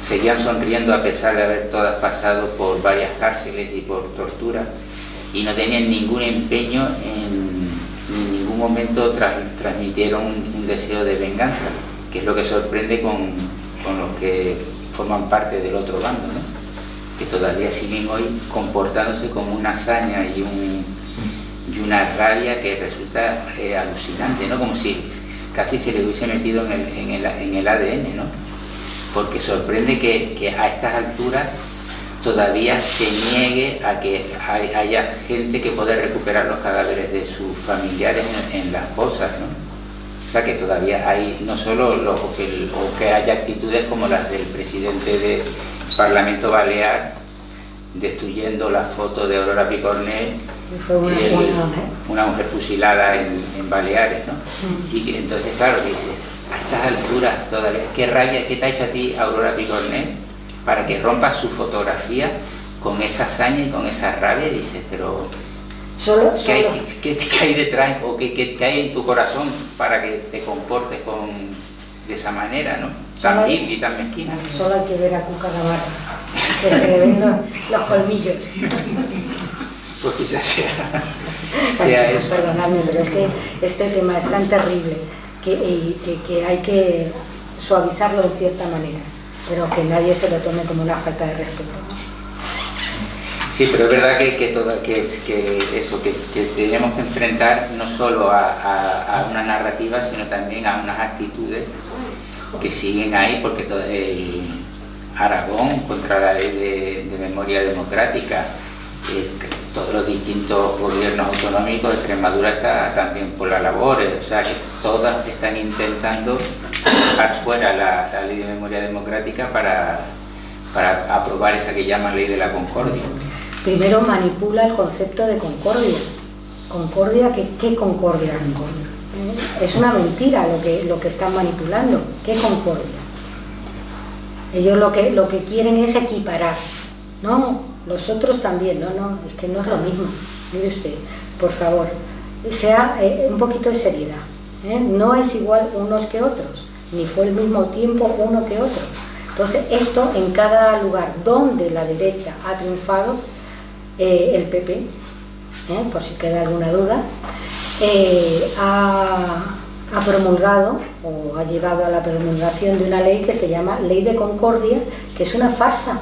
seguían sonriendo a pesar de haber todas pasado por varias cárceles y por tortura, y no tenían ningún empeño en ningún momento transmitieron un deseo de venganza, que es lo que sorprende con los que forman parte del otro bando, ¿no? Que todavía siguen hoy comportándose como una hazaña y una rabia que resulta alucinante, ¿no? Como si casi se le hubiese metido en el ADN, ¿no? Porque sorprende que a estas alturas todavía se niegue a que haya gente que pueda recuperar los cadáveres de sus familiares en las fosas, ¿no? O sea, que todavía hay, no solo o que haya actitudes como las del presidente del Parlamento Balear, destruyendo la foto de Aurora Picornell, una mujer fusilada en Baleares, ¿no? Y que, entonces, claro, dice, a estas alturas todavía, ¿qué rabia, qué te ha hecho a ti Aurora Picornell para que rompas su fotografía con esa hazaña y con esa rabia? Y dices, pero ¿qué hay detrás o qué hay en tu corazón para que te comportes de esa manera, ¿no? Tan vil y tan mezquina. Solo hay que ver a Cuca Gamarra, que se le ven los colmillos. Pues quizás sea eso. Perdonadme, pero es que este tema es tan terrible que hay que suavizarlo de cierta manera, pero que nadie se lo tome como una falta de respeto. Sí, pero es verdad que tenemos que enfrentar no solo a una narrativa, sino también a unas actitudes que siguen ahí, porque el Aragón contra la ley de memoria democrática, todos los distintos gobiernos autonómicos, Extremadura está también por la labor, o sea que todas están intentando dejar fuera la ley de memoria democrática para aprobar esa que llaman ley de la concordia. Primero manipula el concepto de concordia. Concordia, ¿qué concordia? Es una mentira lo que están manipulando. ¿Qué concordia? Ellos lo que quieren es equiparar. No, los otros también. No, es que no es lo mismo. Mire usted, por favor, sea un poquito de seriedad. No es igual unos que otros, ni fue el mismo tiempo uno que otro. Entonces, esto en cada lugar donde la derecha ha triunfado, el PP, por si queda alguna duda, ha promulgado o ha llevado a la promulgación de una ley que se llama Ley de Concordia, que es una farsa,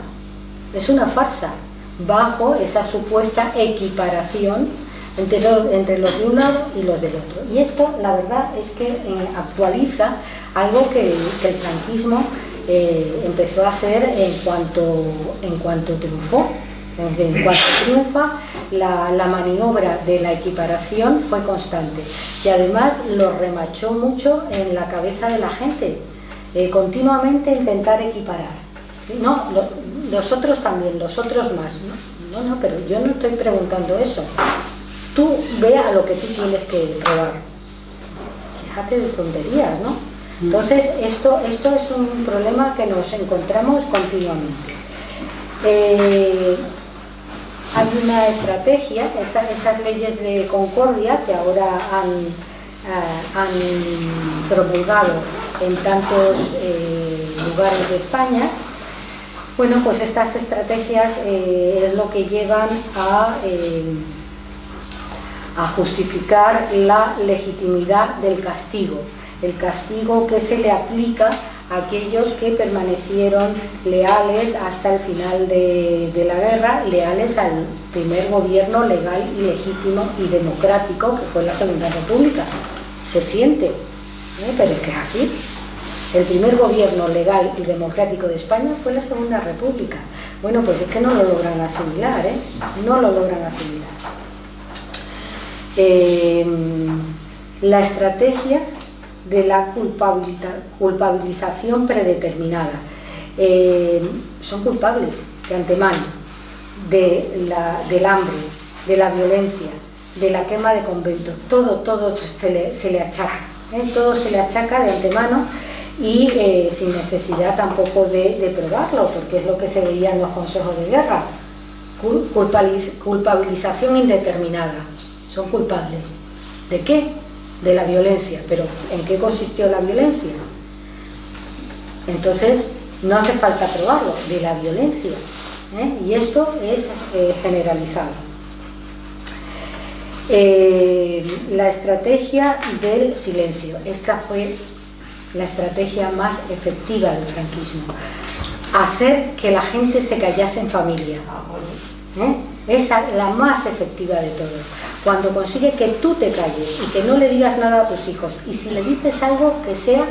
bajo esa supuesta equiparación entre los de un lado y los del otro. Y esto, la verdad, es que actualiza algo que el franquismo empezó a hacer en cuanto triunfó. En cuanto triunfa, la maniobra de la equiparación fue constante y además lo remachó mucho en la cabeza de la gente, continuamente intentar equiparar, ¿sí? No, los otros también, los otros más, no, pero yo no estoy preguntando eso, tú ve a lo que tú tienes que probar, fíjate de tonterías, ¿no? Entonces esto es un problema que nos encontramos continuamente. Hay una estrategia, esas leyes de concordia que ahora han promulgado en tantos lugares de España, Bueno, pues estas estrategias es lo que llevan a justificar la legitimidad del castigo, el castigo que se le aplica a aquellos que permanecieron leales hasta el final de la guerra, leales al primer gobierno legal y legítimo y democrático que fue la Segunda República. Se siente, pero es que es así. El primer gobierno legal y democrático de España fue la Segunda República. Bueno, pues es que no lo logran asimilar, no lo logran asimilar. La estrategia de la culpabilización predeterminada. Son culpables de antemano del hambre, de la violencia, de la quema de conventos. Todo se le achaca, todo se le achaca de antemano y sin necesidad tampoco de probarlo, porque es lo que se veía en los consejos de guerra. Culpabilización indeterminada. Son culpables. ¿De qué? De la violencia. ¿Pero en qué consistió la violencia? Entonces, no hace falta probarlo, de la violencia. Y esto es generalizado. La estrategia del silencio. Esta fue la estrategia más efectiva del franquismo. Hacer que la gente se callase en familia. Esa es la más efectiva de todo. Cuando consigue que tú te calles y que no le digas nada a tus hijos, y si le dices algo que sea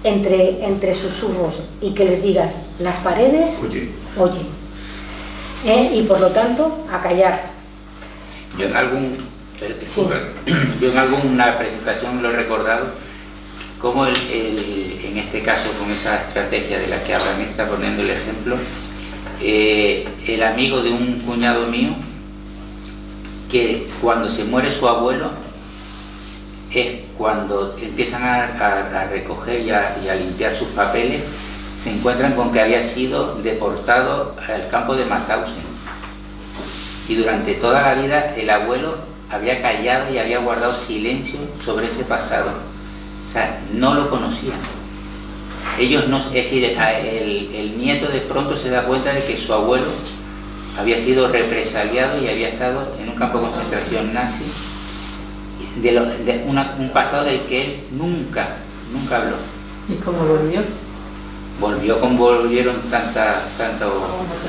entre susurros y que les digas las paredes, oye. Y por lo tanto a callar. Yo en alguna presentación lo he recordado como en este caso con esa estrategia de la que Abraham está poniendo el ejemplo, el amigo de un cuñado mío, que cuando se muere su abuelo es cuando empiezan a recoger y a limpiar sus papeles, se encuentran con que había sido deportado al campo de Mauthausen, y durante toda la vida el abuelo había callado y había guardado silencio sobre ese pasado. O sea, no lo conocían. Ellos no, es decir, el nieto de pronto se da cuenta de que su abuelo había sido represaliado y había estado en un campo de concentración nazi, un pasado del que él nunca habló. ¿Y cómo volvió? Volvieron tanto...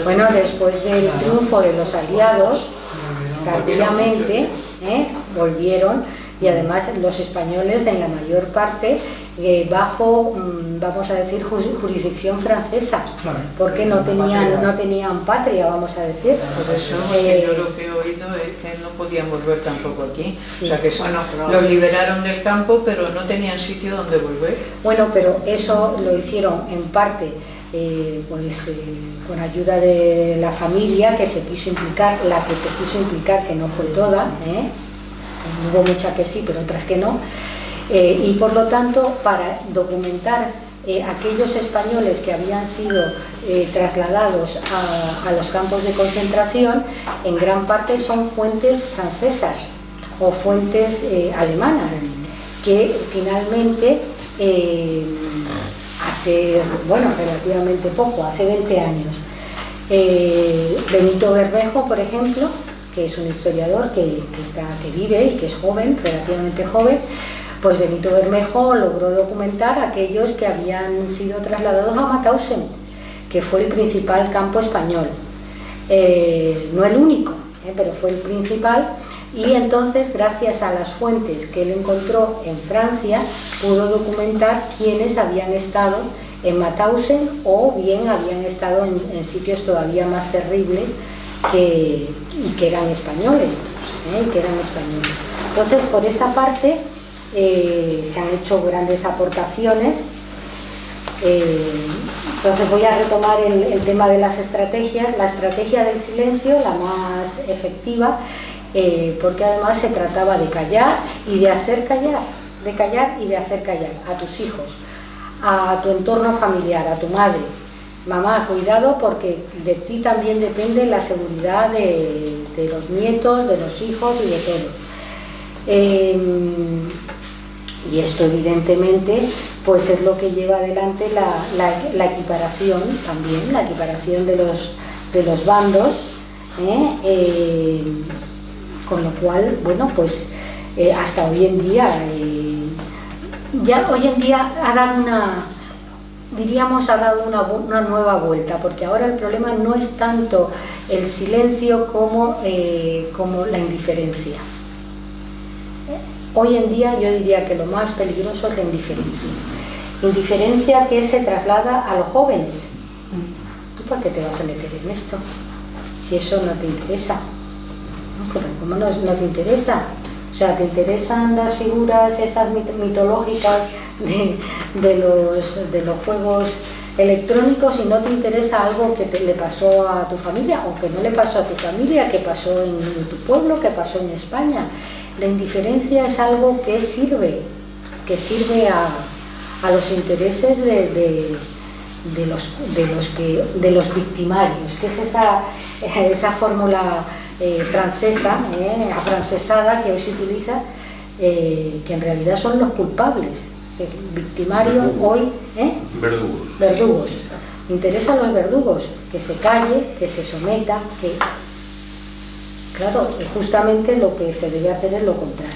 Bueno, después del triunfo de los aliados, tardíamente volvieron, y además los españoles en la mayor parte bajo, vamos a decir, jurisdicción francesa, porque no tenían patria, vamos a decir. Por eso, yo lo que he oído es que no podían volver tampoco aquí. Sí. O sea, que los liberaron del campo, pero no tenían sitio donde volver. Bueno, pero eso lo hicieron en parte con ayuda de la familia que se quiso implicar, que no fue toda, hubo muchas que sí, pero otras que no. Y por lo tanto, para documentar aquellos españoles que habían sido trasladados a los campos de concentración, en gran parte son fuentes francesas o fuentes alemanas, que finalmente hace, relativamente poco, hace 20 años, Benito Bermejo, por ejemplo, que es un historiador que vive y que es joven, relativamente joven, pues Benito Bermejo logró documentar a aquellos que habían sido trasladados a Mauthausen, que fue el principal campo español. No el único, pero fue el principal, y entonces, gracias a las fuentes que él encontró en Francia, pudo documentar quiénes habían estado en Mauthausen o bien habían estado en sitios todavía más terribles y que eran españoles, Entonces, por esa parte se han hecho grandes aportaciones. Entonces voy a retomar el tema de las estrategias. La estrategia del silencio, la más efectiva, porque además se trataba de callar y de hacer callar, de callar y de hacer callar a tus hijos, a tu entorno familiar, a tu madre. Mamá, cuidado, porque de ti también depende la seguridad de los nietos, de los hijos y de todo. Y esto evidentemente pues es lo que lleva adelante la equiparación también, la equiparación de los bandos, con lo cual, bueno, pues hasta hoy en día, ya hoy en día ha dado una nueva vuelta, porque ahora el problema no es tanto el silencio como la indiferencia. Hoy en día yo diría que lo más peligroso es la indiferencia. Indiferencia que se traslada a los jóvenes. ¿Tú para qué te vas a meter en esto? Si eso no te interesa. ¿No? ¿Cómo no te interesa? O sea, ¿te interesan las figuras esas mitológicas de los juegos electrónicos y no te interesa algo que le pasó a tu familia o que no le pasó a tu familia, que pasó en tu pueblo, que pasó en España? La indiferencia es algo que sirve a los intereses de los victimarios, que es esa fórmula francesa, afrancesada que hoy se utiliza, que en realidad son los culpables. El victimario hoy, verdugos. Interesan los verdugos, que se calle, que se someta, que... Claro, justamente lo que se debe hacer es lo contrario.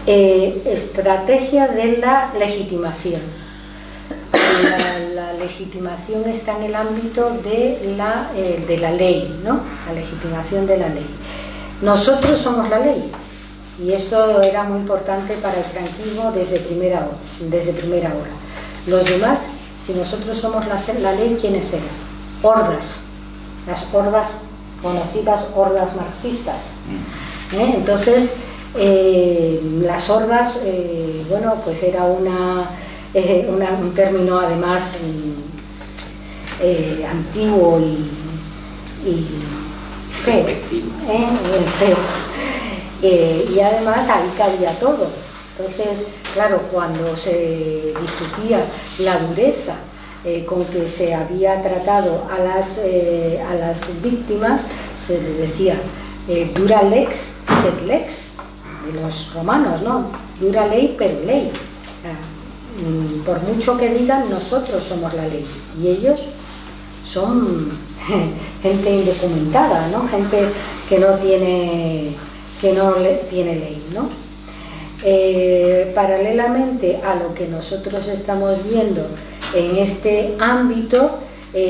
Estrategia de la legitimación. La legitimación está en el ámbito de la ley, ¿no? La legitimación de la ley. Nosotros somos la ley, y esto era muy importante para el franquismo desde primera hora. Los demás, si nosotros somos la ley, ¿quiénes eran? Hordas, las hordas conocidas, hordas marxistas. Entonces, las hordas, bueno, pues era un término además antiguo y feo, y además ahí cabía todo. Entonces, claro, cuando se discutía la dureza con que se había tratado a las víctimas, se les decía dura lex sed lex, de los romanos, ¿no? Dura ley pero ley. Por mucho que digan, nosotros somos la ley y ellos son gente indocumentada, ¿no? Gente que no tiene ley, ¿no? Paralelamente a lo que nosotros estamos viendo en este ámbito,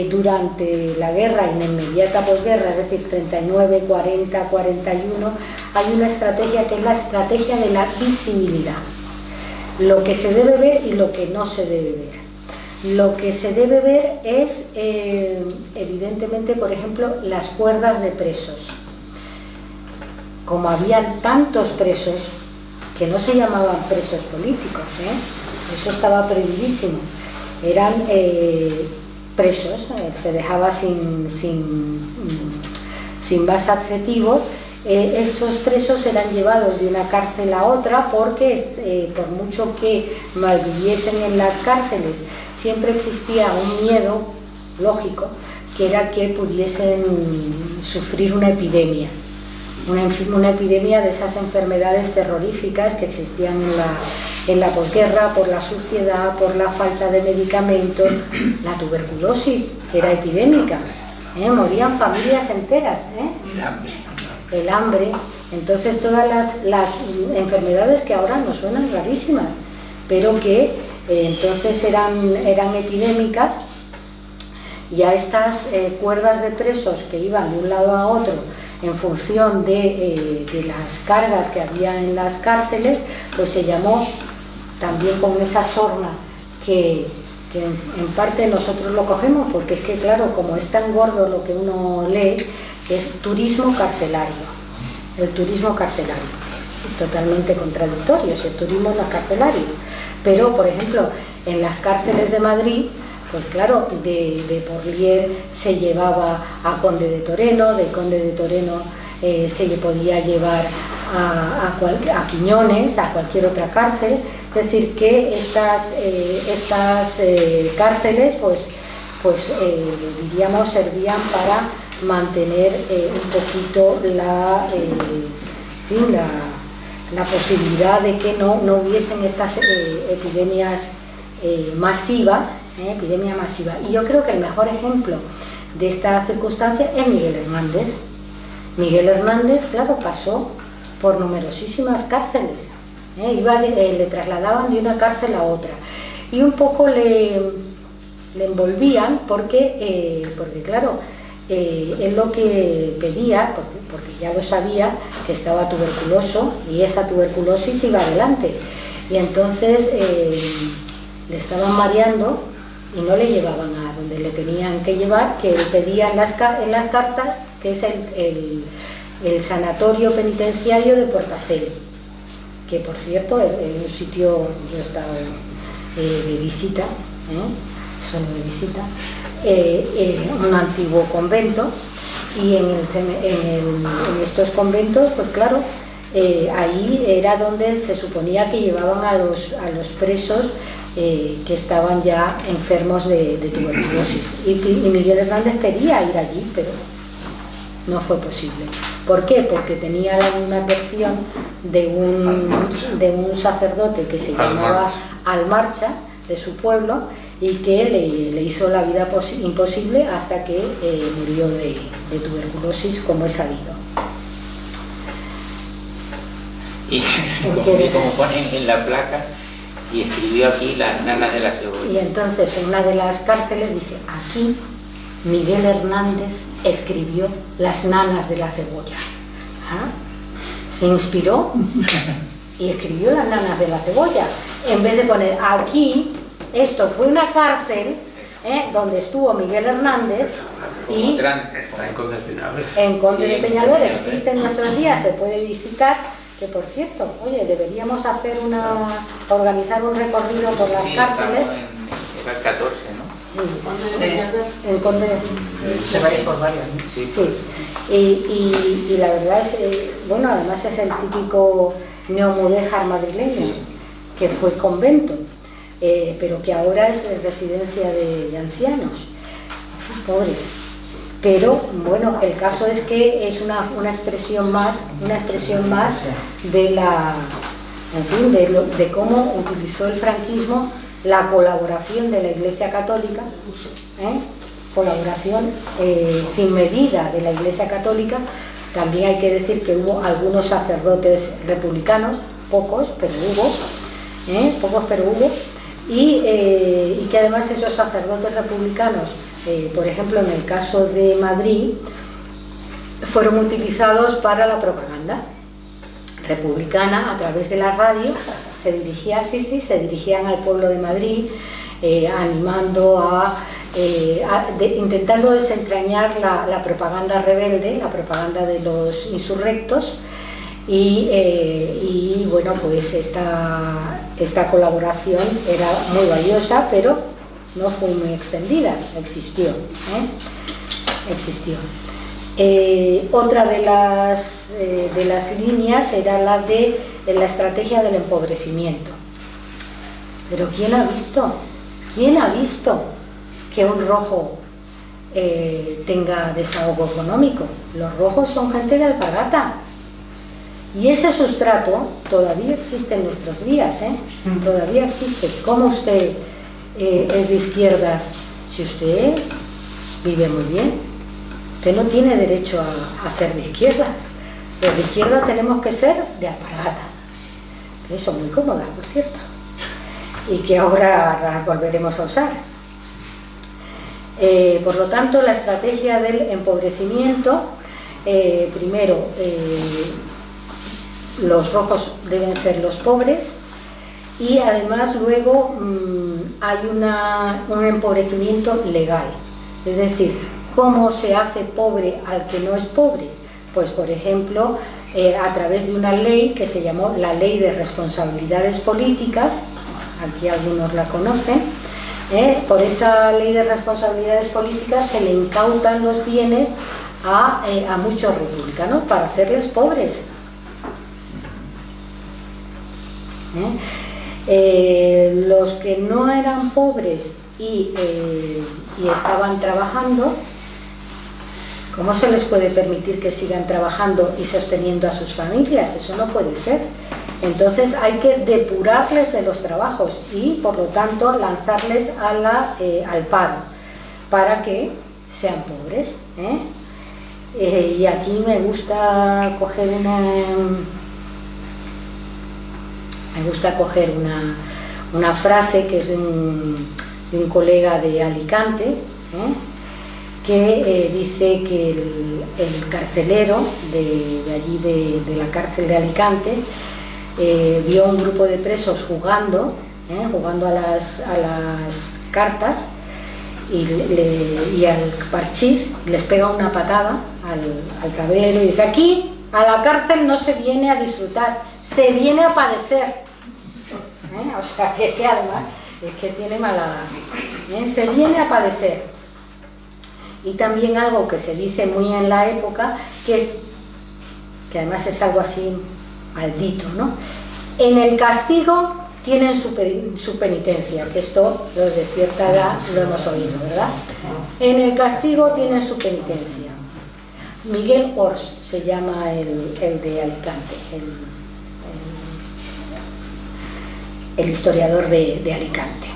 durante la guerra y en inmediata posguerra, es decir, 39, 40, 41, hay una estrategia que es la estrategia de la visibilidad. Lo que se debe ver y lo que no se debe ver. Lo que se debe ver es, evidentemente, por ejemplo, las cuerdas de presos. Como había tantos presos, que no se llamaban presos políticos, eso estaba prohibidísimo, eran presos, se dejaba sin más adjetivos. Esos presos eran llevados de una cárcel a otra porque por mucho que malviviesen en las cárceles, siempre existía un miedo lógico, que era que pudiesen sufrir una epidemia. Una epidemia de esas enfermedades terroríficas que existían en la posguerra, por la suciedad, por la falta de medicamentos, la tuberculosis, que era epidémica, morían familias enteras, el hambre. Entonces todas las enfermedades que ahora nos suenan rarísimas, pero que entonces eran epidémicas. Ya estas cuerdas de presos que iban de un lado a otro en función de las cargas que había en las cárceles, pues se llamó también con esa sorna que en parte nosotros lo cogemos, porque es que claro, como es tan gordo lo que uno lee, es turismo carcelario. El turismo carcelario es totalmente contradictorio, es turismo no carcelario. Pero, por ejemplo, en las cárceles de Madrid, pues claro, de Porlier se llevaba a Conde de Toreno, de Conde de Toreno se le podía llevar a Quiñones, a cualquier otra cárcel. Es decir, que estas cárceles, pues diríamos, servían para mantener un poquito la posibilidad de que no hubiesen estas epidemias masivas, epidemia masiva. Y yo creo que el mejor ejemplo de esta circunstancia es Miguel Hernández. Miguel Hernández, claro, pasó por numerosísimas cárceles, le trasladaban de una cárcel a otra y un poco le envolvían porque claro, él lo que pedía, porque ya lo sabía, que estaba tuberculoso y esa tuberculosis iba adelante, y entonces le estaban mareando y no le llevaban a donde le tenían que llevar, que él pedía en las cartas, que es el sanatorio penitenciario de Portaceli, que por cierto es un sitio, yo he estado de visita, solo de visita, un antiguo convento, y en estos conventos, pues claro, ahí era donde se suponía que llevaban a los presos que estaban ya enfermos de tuberculosis, y Miguel Hernández quería ir allí, pero no fue posible. ¿Por qué? Porque tenía la misma versión de un sacerdote que se llamaba Almarcha, de su pueblo, y que le hizo la vida imposible hasta que murió de tuberculosis, como es sabido. Y como ponen en la placa, y escribió aquí las nanas de la cebolla. Y entonces en una de las cárceles dice, aquí Miguel Hernández escribió las nanas de la cebolla. ¿Ah? Se inspiró y escribió las nanas de la cebolla, en vez de poner aquí, esto fue una cárcel donde estuvo Miguel Hernández, y en Conde de Peñalver existe en nuestros días, se puede visitar. Que por cierto, oye, deberíamos hacer organizar un recorrido por las cárceles. Era el 14, ¿no? Sí, en Conde. Se va a ir por varias, ¿no? Sí. Sí. Y la verdad es, bueno, además es el típico neomudéjar madrileño, sí, que fue convento, pero que ahora es residencia de ancianos, pobres. Pero bueno, el caso es que es una expresión más de de cómo utilizó el franquismo la colaboración de la Iglesia Católica, colaboración sin medida de la Iglesia Católica. También hay que decir que hubo algunos sacerdotes republicanos, pocos, pero hubo, y que además esos sacerdotes republicanos, por ejemplo en el caso de Madrid, fueron utilizados para la propaganda republicana a través de la radio. Se dirigían al pueblo de Madrid, animando intentando desentrañar la propaganda rebelde, la propaganda de los insurrectos, y bueno, pues esta colaboración era muy valiosa, pero no fue muy extendida, existió. Otra de las líneas era la de la estrategia del empobrecimiento. Pero ¿quién ha visto que un rojo tenga desahogo económico? Los rojos son gente de alpargata. Y ese sustrato todavía existe en nuestros días, todavía existe. ¿Cómo usted es de izquierdas si usted vive muy bien? Usted no tiene derecho a ser de izquierdas. Los de izquierda tenemos que ser de alpargata, que son muy cómodas, por cierto, y que ahora las volveremos a usar. Por lo tanto, la estrategia del empobrecimiento, primero, los rojos deben ser los pobres, y además luego hay un empobrecimiento legal, es decir, ¿cómo se hace pobre al que no es pobre? Pues por ejemplo, a través de una ley que se llamó la Ley de Responsabilidades Políticas, aquí algunos la conocen. Por esa Ley de Responsabilidades Políticas se le incautan los bienes a muchos republicanos para hacerles pobres. Los que no eran pobres y estaban trabajando, ¿cómo se les puede permitir que sigan trabajando y sosteniendo a sus familias? Eso no puede ser. Entonces hay que depurarles de los trabajos y por lo tanto lanzarles al paro para que sean pobres, y aquí me gusta coger una frase que es de un colega de Alicante, que dice que el carcelero de allí de la cárcel de Alicante vio un grupo de presos jugando a las cartas y al parchís les pega una patada al tablero y dice: aquí a la cárcel no se viene a disfrutar, se viene a padecer. O sea, que además es que tiene mala gana, se viene a padecer. Y también algo que se dice muy en la época, que además es algo así maldito, ¿no? En el castigo tienen su penitencia, que esto los de cierta edad lo hemos oído, ¿verdad? En el castigo tienen su penitencia. Miguel Ors se llama el de Alicante, el historiador de Alicante.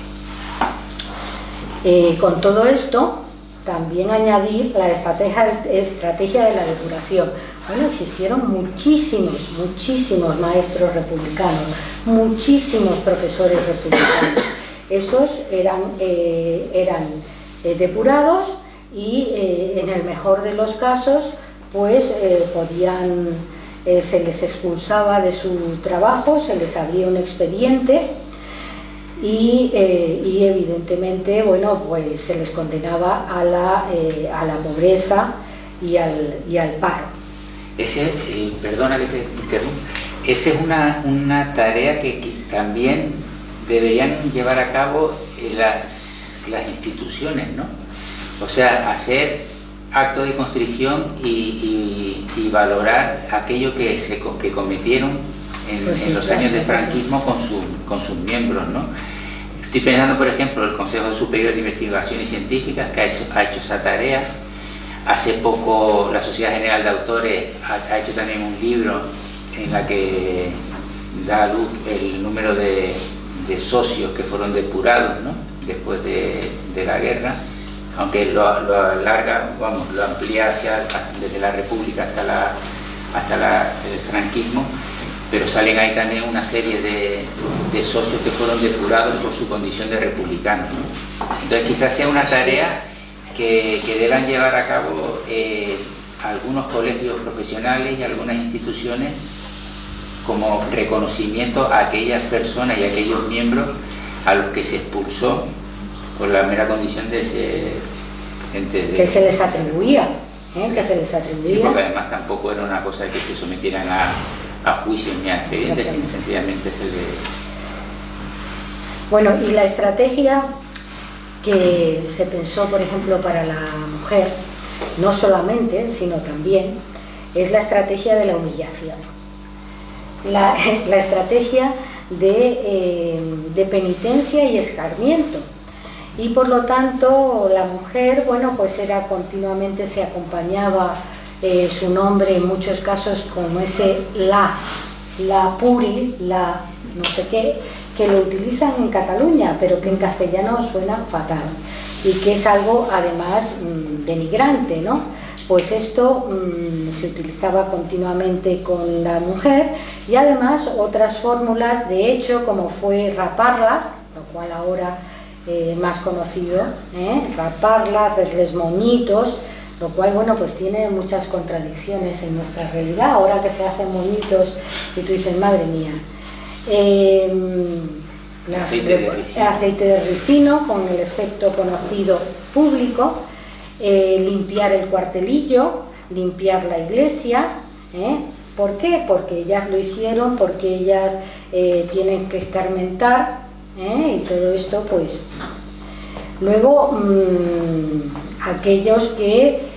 Con todo esto, también añadir la estrategia de la depuración. Bueno, existieron muchísimos maestros republicanos, muchísimos profesores republicanos. Esos eran depurados y en el mejor de los casos pues se les expulsaba de su trabajo, se les abría un expediente y evidentemente, bueno, pues se les condenaba a la pobreza y al paro. Perdona que te interrumpa, esa es una tarea que también deberían llevar a cabo las instituciones, ¿no? O sea, hacer actos de contrición y valorar aquello que cometieron en los años de franquismo con sus miembros, ¿no? Estoy pensando, por ejemplo, el Consejo Superior de Investigaciones Científicas, que ha hecho esa tarea. Hace poco la Sociedad General de Autores ha hecho también un libro en la que da a luz el número de socios que fueron depurados, ¿no? Después de la guerra, aunque lo alarga, lo amplía desde la República hasta el franquismo, pero salen ahí también una serie de socios que fueron depurados por su condición de republicanos, ¿no? Entonces quizás sea una tarea que deban llevar a cabo algunos colegios profesionales y algunas instituciones como reconocimiento a aquellas personas y a aquellos miembros a los que se expulsó por la mera condición de ser que se les atribuía, que se les atribuía. Sí, porque además tampoco era una cosa que se sometieran a juicios ni a expedientes, sino sencillamente se le... Bueno, y la estrategia que se pensó, por ejemplo, para la mujer, no solamente, sino también, es la estrategia de la humillación. La estrategia de penitencia y escarmiento. Y por lo tanto, la mujer, bueno, pues continuamente se acompañaba su nombre en muchos casos como ese la puri, la no sé qué, que lo utilizan en Cataluña, pero que en castellano suena fatal y que es algo además denigrante, ¿no? Pues esto se utilizaba continuamente con la mujer y además otras fórmulas, de hecho, como fue raparlas, lo cual ahora más conocido, raparlas, hacerles moñitos, lo cual, bueno, pues tiene muchas contradicciones en nuestra realidad. Ahora que se hacen moñitos y tú dices, madre mía, aceite de ricino con el efecto conocido público, limpiar el cuartelillo, limpiar la iglesia. ¿Por qué? Porque ellas lo hicieron, porque ellas tienen que escarmentar, y todo esto, pues. Luego, aquellos que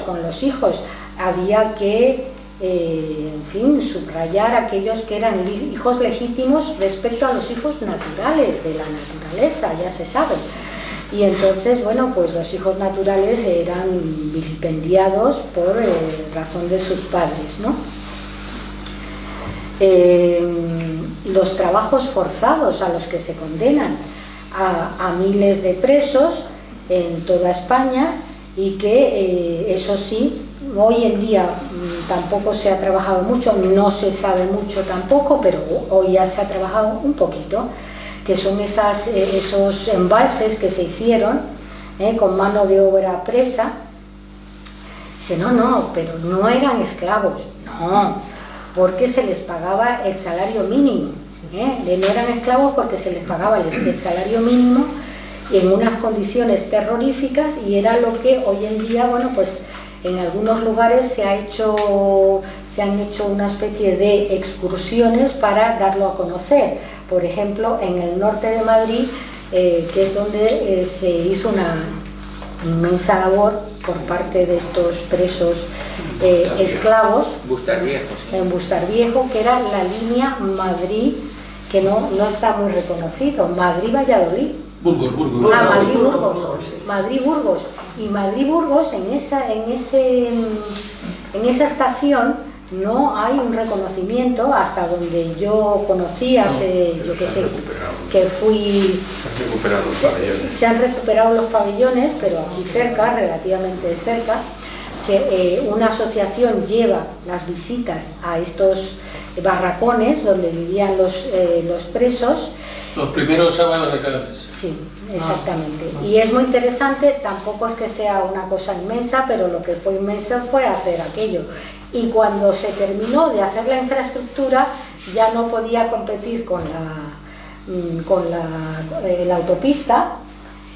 con los hijos había que en fin, subrayar aquellos que eran hijos legítimos respecto a los hijos naturales de la naturaleza, ya se sabe. Y entonces, bueno, pues los hijos naturales eran vilipendiados por razón de sus padres, ¿no? los trabajos forzados a los que se condenan a miles de presos en toda España, y que eso sí, hoy en día tampoco se ha trabajado mucho, no se sabe mucho tampoco, pero hoy ya se ha trabajado un poquito, que son esos embalses que se hicieron con mano de obra presa. Dice, no, pero no eran esclavos, no, porque se les pagaba el salario mínimo, no eran esclavos porque se les pagaba el salario mínimo en unas condiciones terroríficas, y era lo que hoy en día, bueno, pues en algunos lugares se han hecho una especie de excursiones para darlo a conocer. Por ejemplo, en el norte de Madrid, que es donde se hizo una inmensa labor por parte de estos presos esclavos, en Bustar Viejo, que era la línea Madrid, que no está muy reconocido, Madrid-Valladolid. Madrid-Burgos. Y Madrid-Burgos, en esa estación no hay un reconocimiento, hasta donde yo conocí hace, yo que sé, que fui... Se han recuperado los pabellones, pero aquí cerca, relativamente cerca, una asociación lleva las visitas a estos barracones donde vivían los presos. Los primeros sábados de cada mes. Sí, exactamente. Y es muy interesante, tampoco es que sea una cosa inmensa, pero lo que fue inmenso fue hacer aquello. Y cuando se terminó de hacer la infraestructura, ya no podía competir con la autopista,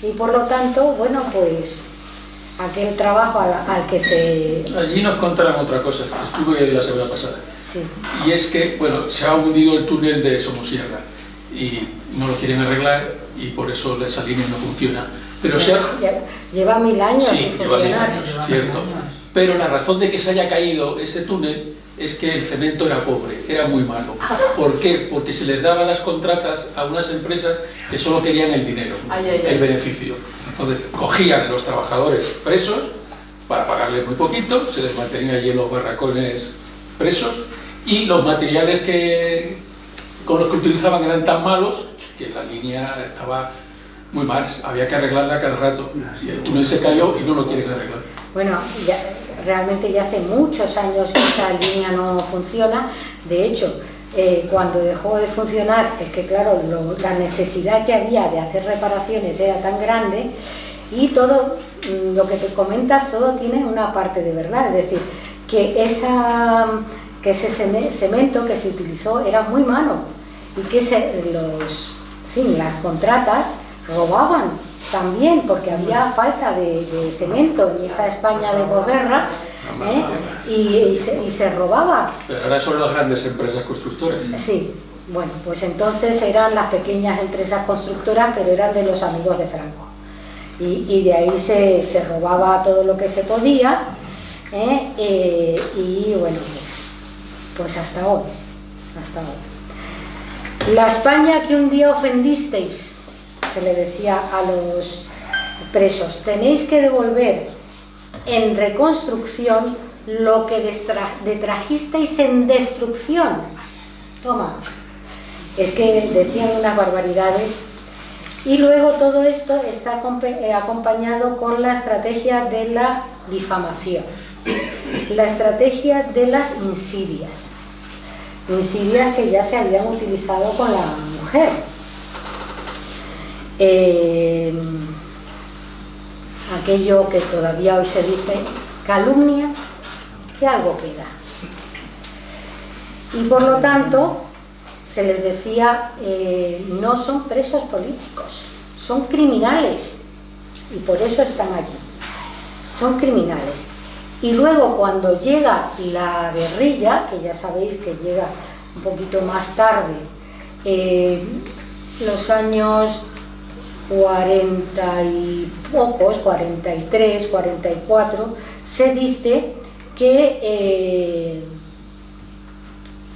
y por lo tanto, bueno, pues aquel trabajo al que se... Allí nos contaron otra cosa, que estuve la semana pasada. Sí. Y es que, bueno, se ha hundido el túnel de Somosierra y no lo quieren arreglar, y por eso esa línea no funciona. Pero lleva 1000 años. Sí, lleva 1000 años, cierto. Pero la razón de que se haya caído ese túnel es que el cemento era pobre, era muy malo. ¿Por qué? Porque se les daba las contratas a unas empresas que solo querían el dinero, el beneficio. Entonces cogían a los trabajadores presos para pagarles muy poquito, se les mantenía allí en los barracones presos, y los materiales con los que utilizaban eran tan malos que la línea estaba muy mal, había que arreglarla cada rato, y el túnel se cayó y no lo quieren arreglar. Bueno, realmente ya hace muchos años que esa línea no funciona. De hecho, cuando dejó de funcionar, es que claro, la necesidad que había de hacer reparaciones era tan grande, y todo lo que te comentas, todo tiene una parte de verdad. Es decir, que ese cemento que se utilizó era muy malo, y que las contratas robaban también, porque había falta de cemento en esa España de posguerra, y se robaba. Pero ahora son las grandes empresas constructoras. Sí, bueno, pues entonces eran las pequeñas empresas constructoras, pero eran de los amigos de Franco, y de ahí se robaba todo lo que se podía, y bueno, pues hasta hoy. La España que un día ofendisteis, se le decía a los presos, tenéis que devolver en reconstrucción lo que detrajisteis en destrucción. Toma, es que decían unas barbaridades. Y luego todo esto está acompañado con la estrategia de la difamación, la estrategia de las insidias que ya se habían utilizado con la mujer. Aquello que todavía hoy se dice, calumnia, que algo queda. Y por lo tanto se les decía, no son presos políticos, son criminales, y por eso están allí, son criminales. Y luego cuando llega la guerrilla, que ya sabéis que llega un poquito más tarde, los años 40 y pocos, 43, 44, se dice que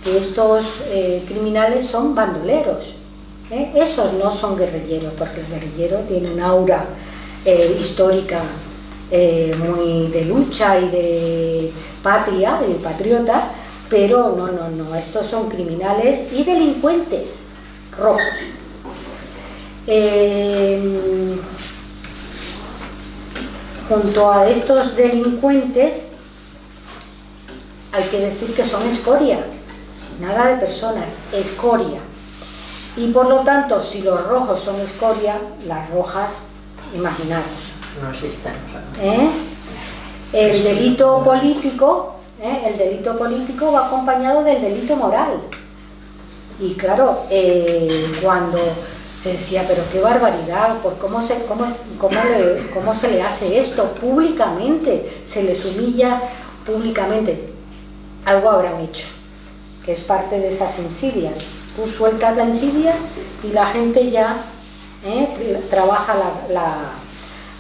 estos criminales son bandoleros. Esos no son guerrilleros, porque el guerrillero tiene un aura histórica muy de lucha y de patria, de patriota, pero no, estos son criminales y delincuentes rojos. Junto a estos delincuentes hay que decir que son escoria, nada de personas, escoria. Y por lo tanto, si los rojos son escoria, las rojas, imaginaros. No existen. El delito político va acompañado del delito moral. Y claro, cuando se decía, pero qué barbaridad, ¿cómo se le hace esto públicamente? Se les humilla públicamente. Algo habrán hecho, que es parte de esas insidias. Tú sueltas la insidia y la gente ya trabaja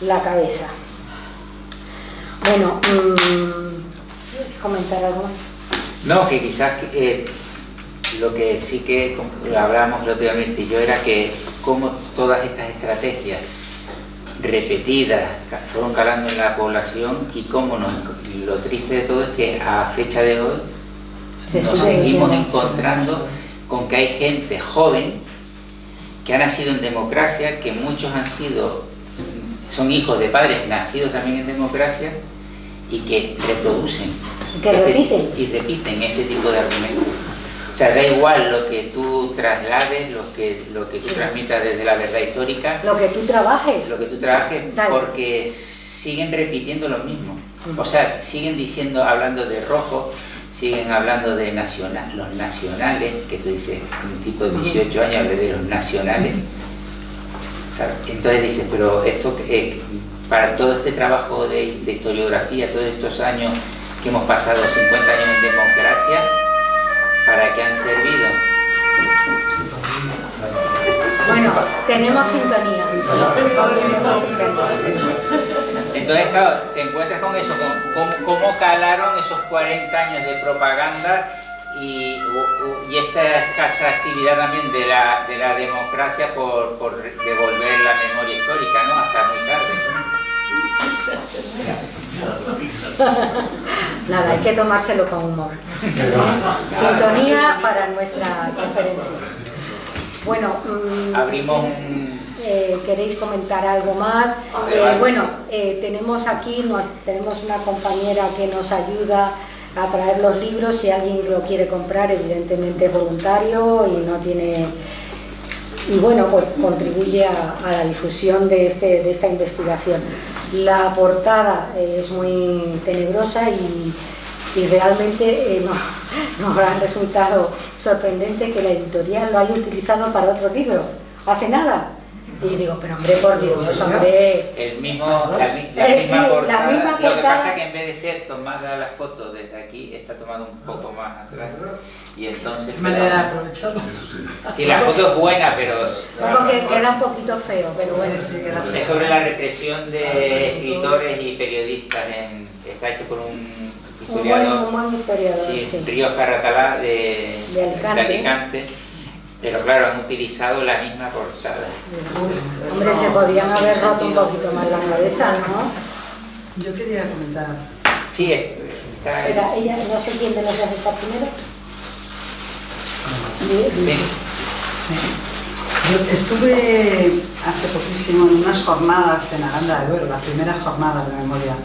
la cabeza. Bueno, ¿quieres comentar algo más? No, que quizás lo que sí que hablábamos el otro día Mirta y yo era que como todas estas estrategias repetidas fueron calando en la población y cómo lo triste de todo es que a fecha de hoy nos seguimos encontrando con que hay gente joven que ha nacido en democracia, que muchos son hijos de padres nacidos también en democracia y que reproducen y repiten este tipo de argumentos. O sea, da igual lo que tú traslades, lo que tú transmitas desde la verdad histórica, lo que tú trabajes, porque siguen repitiendo lo mismo. O sea, siguen hablando de rojo, siguen hablando de los nacionales, que tú dices, un tipo de 18 años habla de los nacionales. ¿Sabes? Entonces dices, pero esto para todo este trabajo de historiografía, todos estos años que hemos pasado, 50 años en democracia, ¿para qué han servido? Bueno, tenemos sintonía. Entonces, claro, te encuentras con eso, con cómo calaron esos 40 años de propaganda y esta escasa actividad también de la democracia por devolver la memoria histórica, ¿no? Hasta muy tarde. Nada, hay que tomárselo con humor. Sintonía para nuestra conferencia. Bueno, abrimos ¿queréis comentar algo más? Tenemos aquí, tenemos una compañera que nos ayuda a traer los libros. Si alguien lo quiere comprar, evidentemente es voluntario y no tiene... Y bueno, pues contribuye a la difusión de esta investigación. La portada es muy tenebrosa y realmente nos ha resultado sorprendente que la editorial lo haya utilizado para otro libro, hace nada. Y digo, pero hombre, por Dios, hombre... La misma portada. Lo que pasa es que en vez de ser tomada la foto desde aquí, está tomada un poco más atrás. Y entonces... manera de aprovecharlo. Sí, la foto es buena, pero... Como que queda un poquito feo, pero bueno. Sí, queda feo. Es sobre la represión de escritores y periodistas. Está hecho por un historiador. Un buen historiador, sí. Ríos Carratalá de Alicante. Pero claro, han utilizado la misma portada. Hombre, se podían haber roto un poquito más la cabeza, ¿no? Yo quería comentar. Sí, está... Ella, no sé quién de los dos está primero. Bien. Yo estuve hace poquísimo en unas jornadas en Aranda de Duero, la primera jornada de memoria.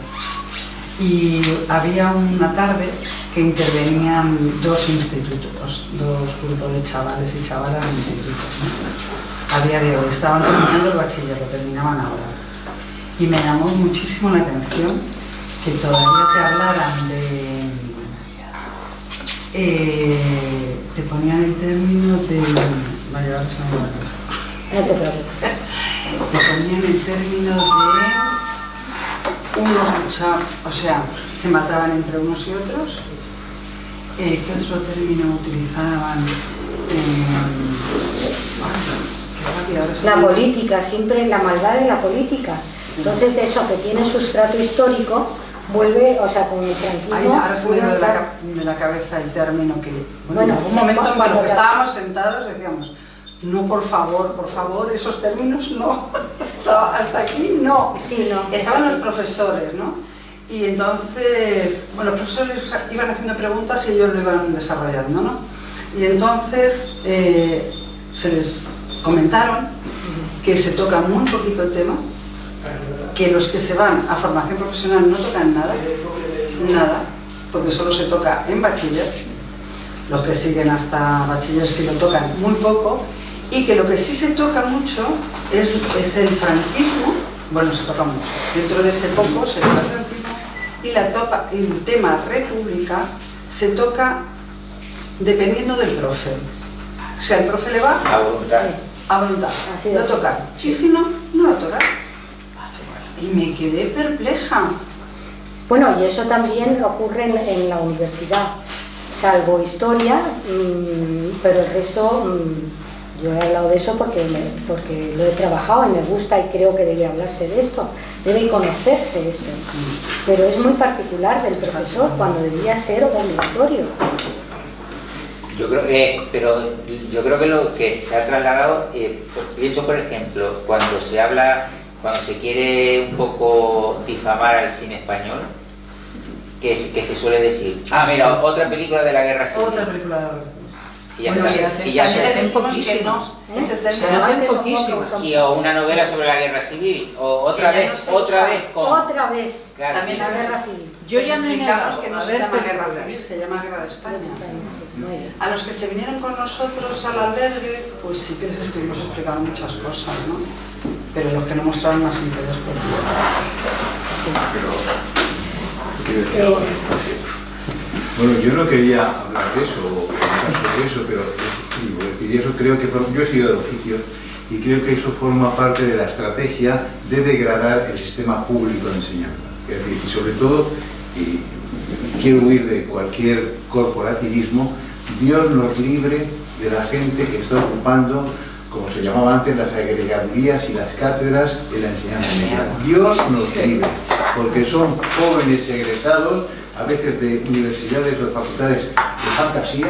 Y había una tarde que intervenían dos institutos, dos grupos de chavales y chavalas en institutos, ¿no? A día de hoy estaban terminando el bachiller, lo terminaban ahora. Y me llamó muchísimo la atención que todavía te hablaran te ponían el término de... Vaya, ahora se me va. No te preocupes. Te ponían el término de... o sea, se mataban entre unos y otros. ¿Qué otro término utilizaban? La política, siempre la maldad de la política. Sí. Entonces eso que tiene sustrato histórico vuelve, o sea, con el franquismo... Ahora se me dio de la cabeza el término que... Bueno, en algún momento cuando estábamos sentados decíamos, no, por favor, esos términos no, hasta aquí no. Sí, no. Estaban los profesores, ¿no? Y entonces, bueno, los profesores iban haciendo preguntas y ellos lo iban desarrollando, ¿no? Y entonces se les comentaron que se toca muy poquito el tema, que los que se van a formación profesional no tocan nada, porque solo se toca en bachiller, los que siguen hasta bachiller sí lo tocan muy poco, y que lo que sí se toca mucho es el franquismo, bueno, se toca mucho, dentro de ese poco se toca el franquismo, y el tema república se toca dependiendo del profe. O sea, el profe le va A voluntad. a voluntad, lo toca, y si no, no lo toca. Y me quedé perpleja. Bueno, y eso también ocurre en la universidad, salvo historia, pero el resto, yo he hablado de eso porque lo he trabajado y me gusta y creo que debe hablarse de esto, debe conocerse esto, pero es muy particular del profesor cuando debería ser obligatorio. Yo creo que lo que se ha trasladado, pienso por ejemplo, cuando se quiere un poco difamar al cine español, que se suele decir, mira, otra película de la guerra civil. Otra película de la guerra civil. Y ya Bueno, está. se hacen poquísimos. Se hacen poquísimos. Y o una novela sobre la guerra civil, o otra vez con... Claro, También la guerra civil. Yo ya me he explicamos negado que no a se ver llama guerra películas. civil, se llama guerra de España. Muy bien. A los que se vinieron con nosotros al albergue, pues sí que les estuvimos explicando muchas cosas, ¿no? Pero los que no mostraron más interés por Quiero decir algo. Bueno, yo no quería hablar de eso o pensar sobre eso, pero es decir, eso creo que yo he sido de oficio y creo que eso forma parte de la estrategia de degradar el sistema público de enseñanza. Es decir, y sobre todo, y quiero huir de cualquier corporativismo, Dios nos libre de la gente que está ocupando, como se llamaba antes, las agregadurías y las cátedras de la enseñanza media. Dios nos libre, porque son jóvenes egresados, a veces de universidades o de facultades de fantasía,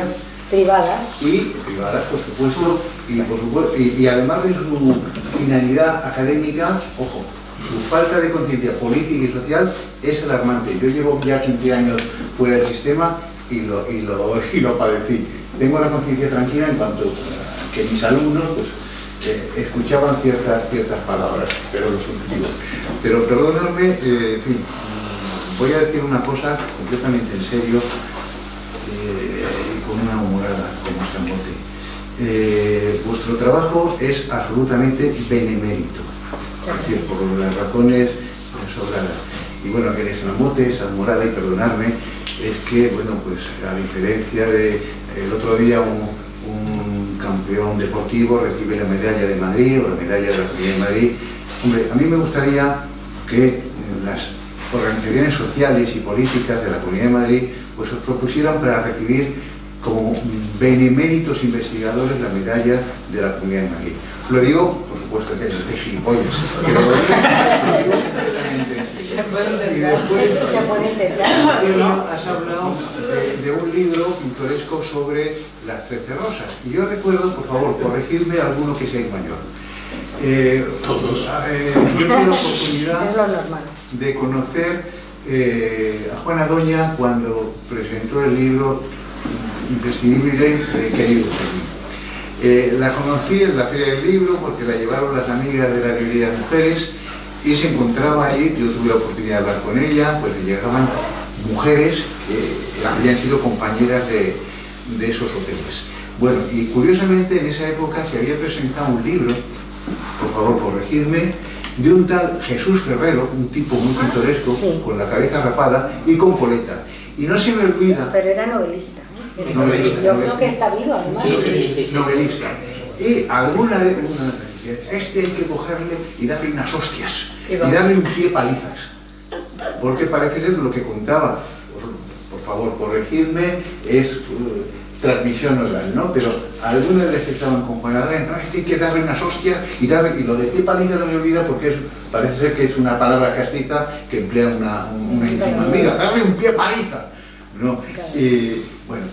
Privadas. y privadas, por supuesto, y además de su finalidad académica, ojo, su falta de conciencia política y social es alarmante. Yo llevo ya 15 años fuera del sistema y lo padecí. Tengo la conciencia tranquila en cuanto a que mis alumnos pues, escuchaban ciertas palabras, pero lo suscribo. Pero perdóname, en fin, voy a decir una cosa completamente en serio y con una humorada como San Mote. Vuestro trabajo es absolutamente benemérito, es decir, por las razones sobradas. Y bueno, que San Mote, esa humorada, y perdonadme, es que, bueno, pues a diferencia de el otro día un campeón deportivo recibe la medalla de Madrid o la medalla de la Comunidad de Madrid. Hombre, a mí me gustaría que las organizaciones sociales y políticas de la Comunidad de Madrid pues os propusieran para recibir como beneméritos investigadores la medalla de la Comunidad de Madrid. Lo digo, por supuesto, que es de gilipollas, pero lo digo perfectamente. Y después has hablado de un libro pintoresco sobre las 13 rosas. Y yo recuerdo, por favor, corregidme a alguno que seáis mayor. Todos. Yo tuve la oportunidad Es lo normal. de conocer a Juana Doña cuando presentó el libro Imprescindibles de Querido Fermín. La conocí en la Feria del Libro porque la llevaron las amigas de la librería de mujeres y se encontraba ahí, yo tuve la oportunidad de hablar con ella, pues llegaban mujeres que habían sido compañeras de esos hoteles. Bueno, y curiosamente en esa época se había presentado un libro, por favor corregidme, de un tal Jesús Ferrero, un tipo muy pintoresco, sí, con la cabeza rapada y con coleta. Y no se me olvida... Pero era novelista. Novelista, Yo creo que está vivo, además. Sí. Novelista. Y alguna vez hay que cogerle y darle unas hostias y darle un pie palizas, porque parece ser lo que contaba. Por favor, corregidme, es transmisión oral, ¿no? Pero algunas veces estaban comparadas, no, es que hay que darle unas hostias y lo de pie paliza no me olvida porque parece ser que es una palabra castiza que emplea una íntima amiga, darle un pie paliza, ¿no? Y bueno,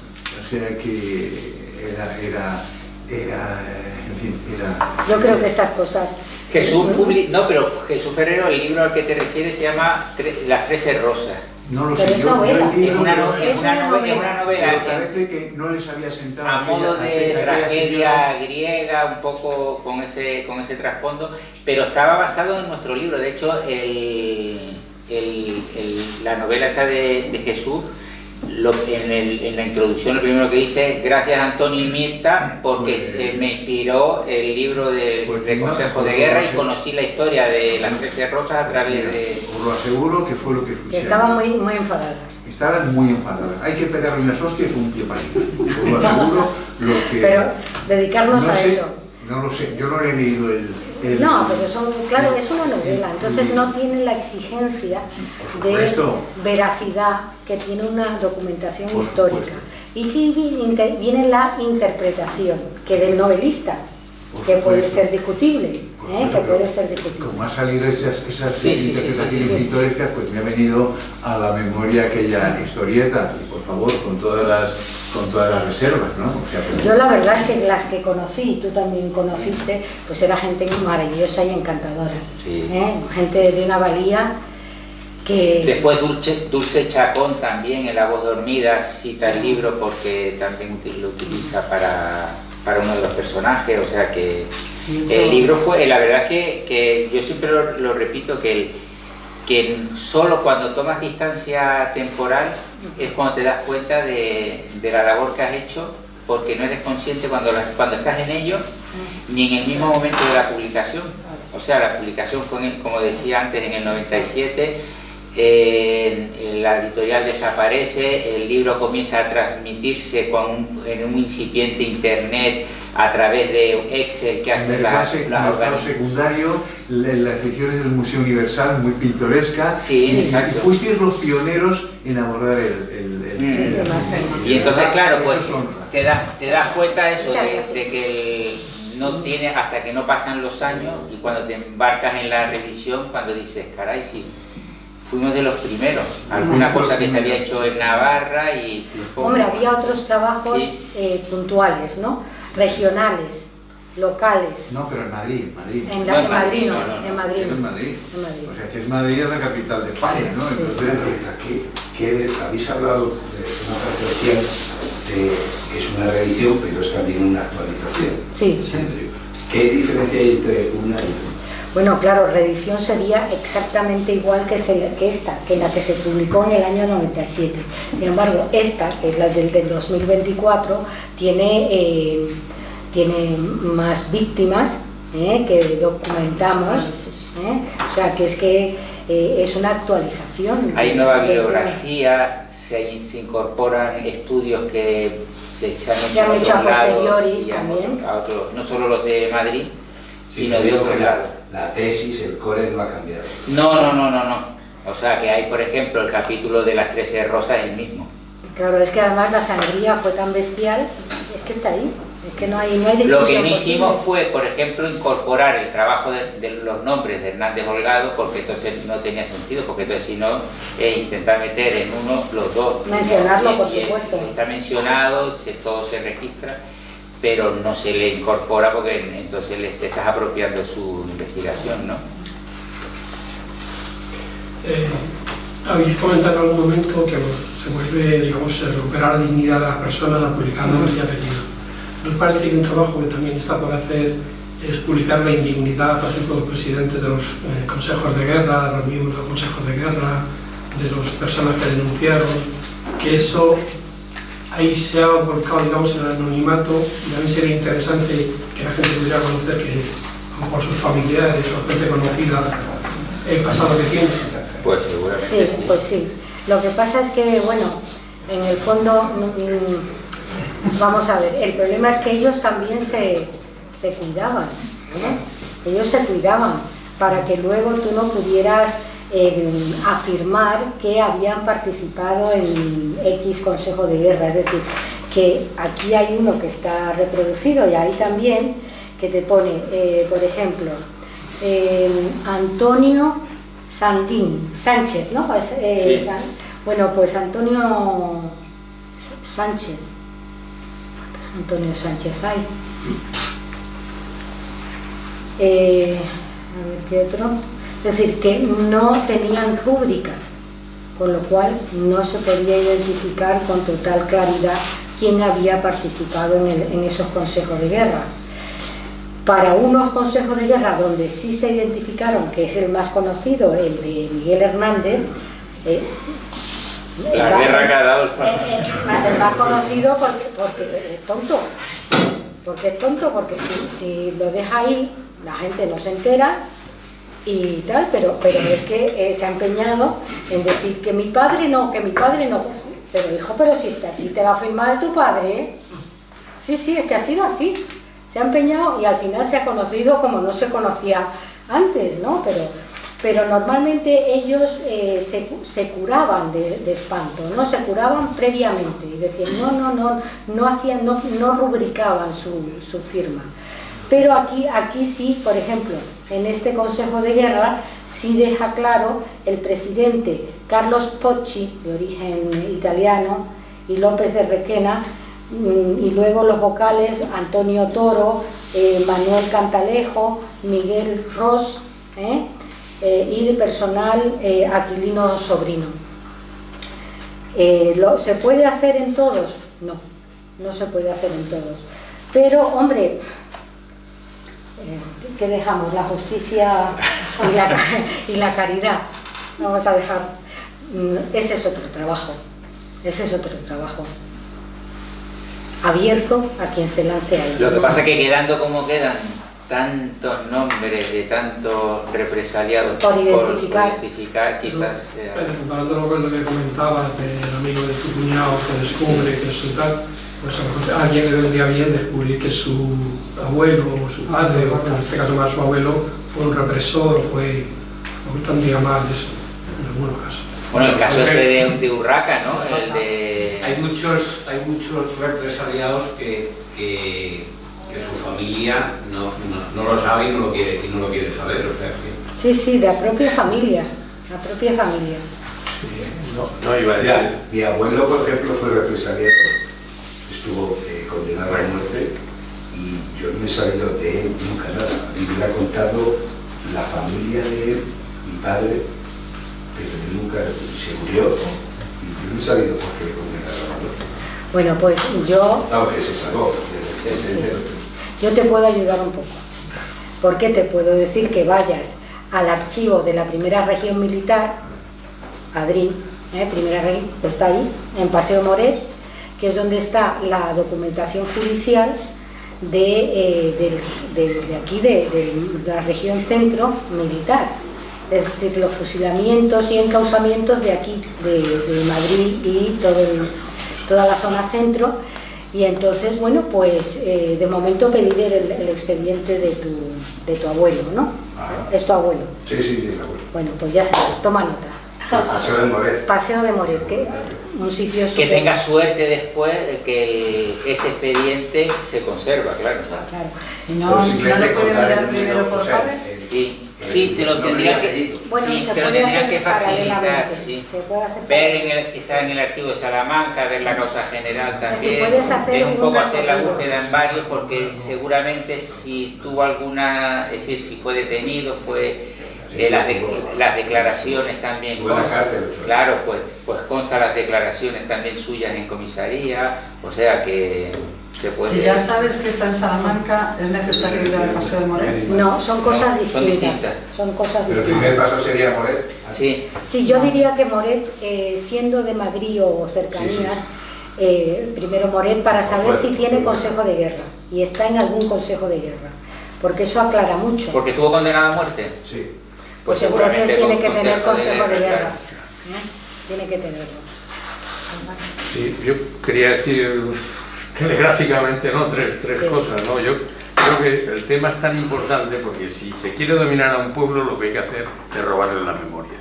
o sea que era en fin, Yo creo que estas cosas No, pero Jesús Ferrero, el libro al que te refieres se llama Las 13 Rosas. No lo Pero sé, es yo novela. he leído, Es una pero novela parece que no les había sentado a modo de aquella tragedia señora. griega, un poco con ese trasfondo, pero estaba basado en nuestro libro. De hecho, la novela esa de Jesús, en la introducción lo primero que dice: gracias Antonio y Mirta, porque me inspiró el libro de Consejo de Guerra y conocí la historia de las 13 Rosas a través de... Os lo aseguro que fue lo que Que escuché. estaban muy enfadadas. Estaban muy enfadadas. Hay que pegarle unas hostias con un pie pálido. Os lo aseguro. Pero dedicarnos no a sé, eso. No lo sé, yo no he leído el... No, pero claro, es una novela, entonces no tiene la exigencia de veracidad que tiene una documentación histórica. Y que viene la interpretación, que del novelista, que puede ser discutible, que puede ser discutible. Como han salido esas interpretaciones pictóricas, pues me ha venido a la memoria aquella historieta, y por favor, con todas las reservas, ¿no? O sea, yo la verdad es que las que conocí, tú también conociste, pues era gente maravillosa y encantadora, gente de una valía que... Después Dulce Chacón también, en La voz dormida, cita el libro porque también lo utiliza para uno de los personajes, o sea que el libro fue, la verdad que yo siempre lo repito, que solo cuando tomas distancia temporal es cuando te das cuenta de la labor que has hecho, porque no eres consciente cuando estás en ello, ni en el mismo momento de la publicación. O sea, la publicación fue, como decía antes, en el 97, la editorial desaparece, el libro comienza a transmitirse en un incipiente internet a través de Excel que hace las secundario, las secciones del Museo Universal, muy pintoresca. Sí, exacto. Y fuisteis los pioneros en abordar y entonces, claro, pues te das cuenta eso de que no tiene, hasta que no pasan los años, y cuando te embarcas en la revisión, cuando dices, caray, sí, fuimos de los primeros, alguna cosa que se había hecho en Navarra y... Hombre, había otros trabajos puntuales, ¿no? Regionales, locales. No, pero en Madrid. En Madrid no. En Madrid. O sea, que es Madrid es la capital de España, ¿no? Sí. Entonces, que habéis hablado de una percepción que es una reedición, pero es también una actualización. Sí. ¿Qué diferencia hay entre una y otra? Bueno, claro, reedición sería exactamente igual que esta, que la que se publicó en el año 97. Sin embargo, esta, que es la del 2024, tiene más víctimas que documentamos, o sea, que es una actualización. Hay nueva bibliografía, se incorporan estudios que se han hecho a posteriori también. No solo los de Madrid, sino de otros lados. La tesis, el core no ha cambiado. No. O sea, que hay, por ejemplo, el capítulo de las 13 Rosas, el mismo. Claro, es que además la sangría fue tan bestial, es que está ahí. Es que no hay discusión. Lo que no hicimos fue, por ejemplo, incorporar el trabajo de los nombres de Hernández Holgado, porque entonces no tenía sentido, porque entonces si no es intentar meter en uno los dos. Mencionarlo, por supuesto. Está mencionado, todo se registra, pero no se le incorpora porque entonces le estás apropiando su investigación, ¿no? Habéis comentado en algún momento que se vuelve, digamos, recuperar la dignidad de las personas al publicar nombres y apellidos. ¿Nos parece que un trabajo que también está por hacer es publicar la indignidad, por ejemplo, de los presidentes de los consejos de guerra, de los miembros de los consejos de guerra, de las personas que denunciaron, que eso ahí se ha volcado, digamos, en el anonimato, y también sería interesante que la gente pudiera conocer que, como por sus familiares o gente conocida, el pasado que tiene? Pues seguramente. Sí, pues sí. Lo que pasa es que, bueno, en el fondo, vamos a ver, el problema es que ellos también se cuidaban, ellos se cuidaban para que luego tú no pudieras afirmar que habían participado en X Consejo de Guerra. Es decir, que aquí hay uno que está reproducido y ahí también que te pone, por ejemplo, Antonio Sánchez, ¿no? Sí. Bueno, pues Antonio Sánchez. ¿Cuántos Antonio Sánchez hay? A ver, ¿qué otro? Es decir, que no tenían rúbrica, con lo cual no se podía identificar con total claridad quién había participado en esos consejos de guerra. Para unos consejos de guerra donde sí se identificaron, que es el más conocido, el de Miguel Hernández, la guerra que ha dado el más conocido porque es tonto. Porque es tonto, porque si lo deja ahí, la gente no se entera y tal, pero es que se ha empeñado en decir que mi padre no, pero hijo, pero si está aquí te la firma de tu padre, ¿eh? Sí, es que ha sido así, se ha empeñado y al final se ha conocido como no se conocía antes, ¿no? Pero normalmente ellos se curaban de espanto, ¿no? Se curaban previamente, y decían no rubricaban su firma. Pero aquí sí, por ejemplo, en este Consejo de Guerra sí deja claro el presidente Carlos Pocci, de origen italiano, y López de Requena, y luego los vocales Antonio Toro, Manuel Cantalejo, Miguel Ros, y de personal Aquilino Sobrino. ¿Se puede hacer en todos? No se puede hacer en todos. Pero, hombre, ¿qué dejamos? La justicia y la caridad. Vamos a dejar. Ese es otro trabajo. Abierto a quien se lance ahí. Lo que pasa es que quedando como quedan tantos nombres de tantos represaliados por identificar quizás... Pero comparándolo con lo que comentabas del amigo de tu cuñado que descubre que es tal, pues a lo mejor a alguien le vendría bien descubrir que su abuelo o su padre, o en este caso más su abuelo, fue un represor, fue un día mal eso, en algunos casos. Bueno, el caso de Urraca, ¿no? El de... Hay muchos represaliados que su familia no lo sabe y no lo quiere saber, o sea que... Sí, de la propia familia. No iba a decir. Mi abuelo, por ejemplo, fue represaliado, estuvo condenado a muerte y yo no he sabido de él nunca nada. A mí me ha contado la familia de mi padre, pero nunca se murió y yo no he sabido por qué le condenaron a muerte. Bueno, pues yo... Aunque se salvó. Yo te puedo ayudar un poco, porque te puedo decir que vayas al archivo de la primera región militar, Adri, primera región, está ahí, en Paseo Moret, que es donde está la documentación judicial de aquí, de la región centro militar, es decir, los fusilamientos y encausamientos de aquí, de Madrid y toda la zona centro. Y entonces, bueno, pues de momento pedir el expediente de tu abuelo, ¿no? Ajá. ¿Es tu abuelo? Sí, mi abuelo. Bueno, pues ya sabes, toma nota. Paseo de Moret. Paseo de Moret, que un sitio que tenga suerte después de que ese expediente se conserva, claro. ¿Y no lo puede mirar primero por pares? Sí, te lo tendría que, facilitar, sí. Ver si está en el archivo de Salamanca, ver la causa general también, es un poco hacer la búsqueda en varios, porque seguramente si tuvo alguna, es decir, si fue detenido, las declaraciones también, claro, pues consta las declaraciones también suyas en comisaría, o sea que... Si ya sabes que está en Salamanca, ¿es necesario ir al Paseo de Moret? No, son cosas distintas. Pero el primer paso sería Moret. Sí, yo diría que Moret, siendo de Madrid o cercanías, primero Moret para saber si tiene consejo de guerra y está en algún consejo de guerra, porque eso aclara mucho. ¿Porque estuvo condenado a muerte? Sí. Pues entonces tiene que tener consejo de guerra. Tiene que tenerlo. Sí, yo quería decir... telegráficamente, ¿no? Tres cosas, ¿no? Yo creo que el tema es tan importante porque si se quiere dominar a un pueblo lo que hay que hacer es robarle la memoria.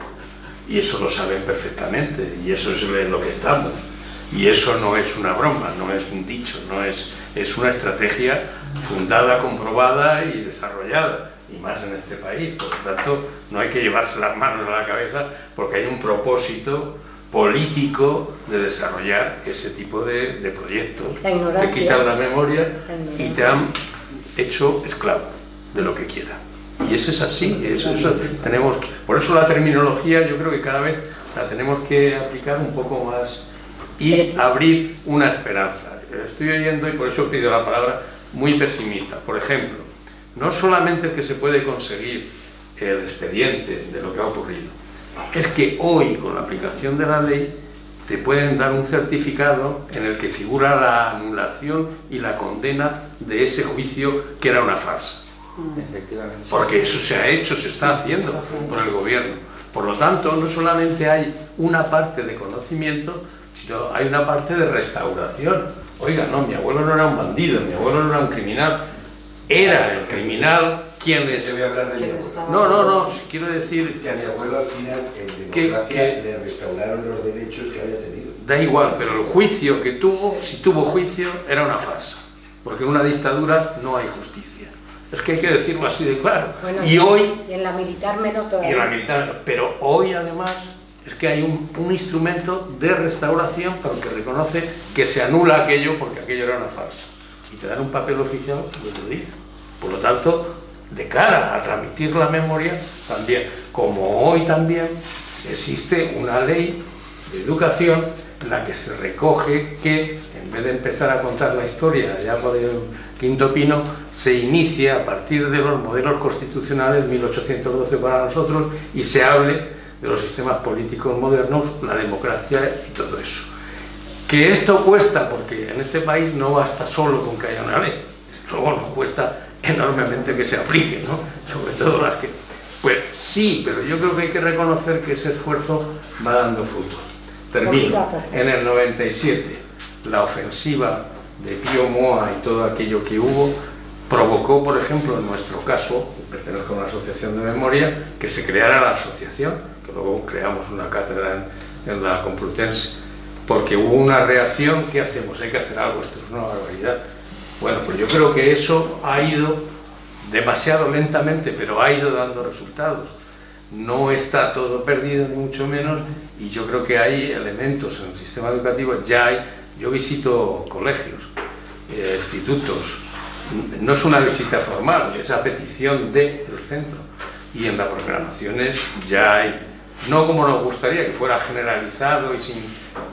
Y eso lo saben perfectamente y eso es en lo que estamos. Y eso no es una broma, no es un dicho, es una estrategia fundada, comprobada y desarrollada. Y más en este país. Por lo tanto, no hay que llevarse las manos a la cabeza porque hay un propósito político de desarrollar ese tipo de proyectos. Te quitan la memoria y te han hecho esclavo de lo que quieran. Y eso es así, eso tenemos, por eso la terminología yo creo que cada vez la tenemos que aplicar un poco más y abrir una esperanza. Estoy oyendo, y por eso pido la palabra, muy pesimista. Por ejemplo, no solamente es que se puede conseguir el expediente de lo que ha ocurrido, es que hoy, con la aplicación de la ley, te pueden dar un certificado en el que figura la anulación y la condena de ese juicio que era una farsa. Efectivamente. Porque eso se ha hecho, se está haciendo por el gobierno. Por lo tanto, no solamente hay una parte de conocimiento, sino hay una parte de restauración. Oiga, no, mi abuelo no era un bandido, mi abuelo no era un criminal. Era el criminal quien les... Te voy a hablar de mi abuelo. No, quiero decir... Que a mi abuelo al final, en democracia, le restauraron los derechos que había tenido. Da igual, pero el juicio que tuvo, si tuvo juicio, era una farsa. Porque en una dictadura no hay justicia. Es que hay que decirlo así de claro. Bueno, y hoy... Y en la militar menos todavía. Y en la militar, pero hoy además es que hay un instrumento de restauración que reconoce que se anula aquello porque aquello era una farsa. Y te dan un papel oficial que lo dice. Por lo tanto, de cara a transmitir la memoria, también, como hoy también existe una ley de educación en la que se recoge que, en vez de empezar a contar la historia ya por el Quinto Pino, se inicia a partir de los modelos constitucionales 1812 para nosotros y se hable de los sistemas políticos modernos, la democracia y todo eso. Que esto cuesta, porque en este país no basta solo con que haya una ley, luego nos cuesta enormemente que se aplique, ¿no? Sobre todo las que... Pues sí, pero yo creo que hay que reconocer que ese esfuerzo va dando frutos. Termino. En el 97, la ofensiva de Pío Moa y todo aquello que hubo provocó, por ejemplo, en nuestro caso, pertenezco a una asociación de memoria, que se creara la asociación, que luego creamos una cátedra en la Complutense, porque hubo una reacción. ¿Qué hacemos? Hay que hacer algo, esto es una barbaridad. Bueno, pues yo creo que eso ha ido demasiado lentamente, pero ha ido dando resultados. No está todo perdido, ni mucho menos, y yo creo que hay elementos en el sistema educativo, ya hay, yo visito colegios, institutos, no es una visita formal, es a petición del centro, y en las programaciones ya hay, no como nos gustaría que fuera generalizado,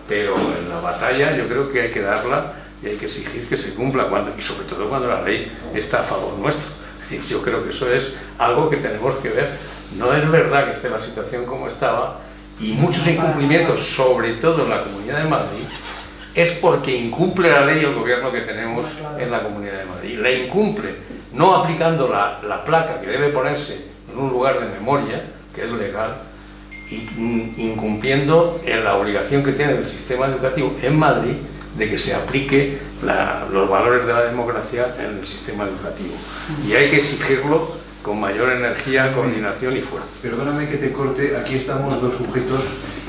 pero en la batalla yo creo que hay que darla y hay que exigir que se cumpla, y sobre todo cuando la ley está a favor nuestro. Es decir, yo creo que eso es algo que tenemos que ver. No es verdad que esté la situación como estaba, y muchos incumplimientos, sobre todo en la Comunidad de Madrid, es porque incumple la ley el gobierno que tenemos en la Comunidad de Madrid. La incumple no aplicando la placa que debe ponerse en un lugar de memoria, que es legal, y incumpliendo la obligación que tiene el sistema educativo en Madrid de que se aplique los valores de la democracia en el sistema educativo. Y hay que exigirlo con mayor energía, coordinación y fuerza. Perdóname que te corte, aquí estamos dos sujetos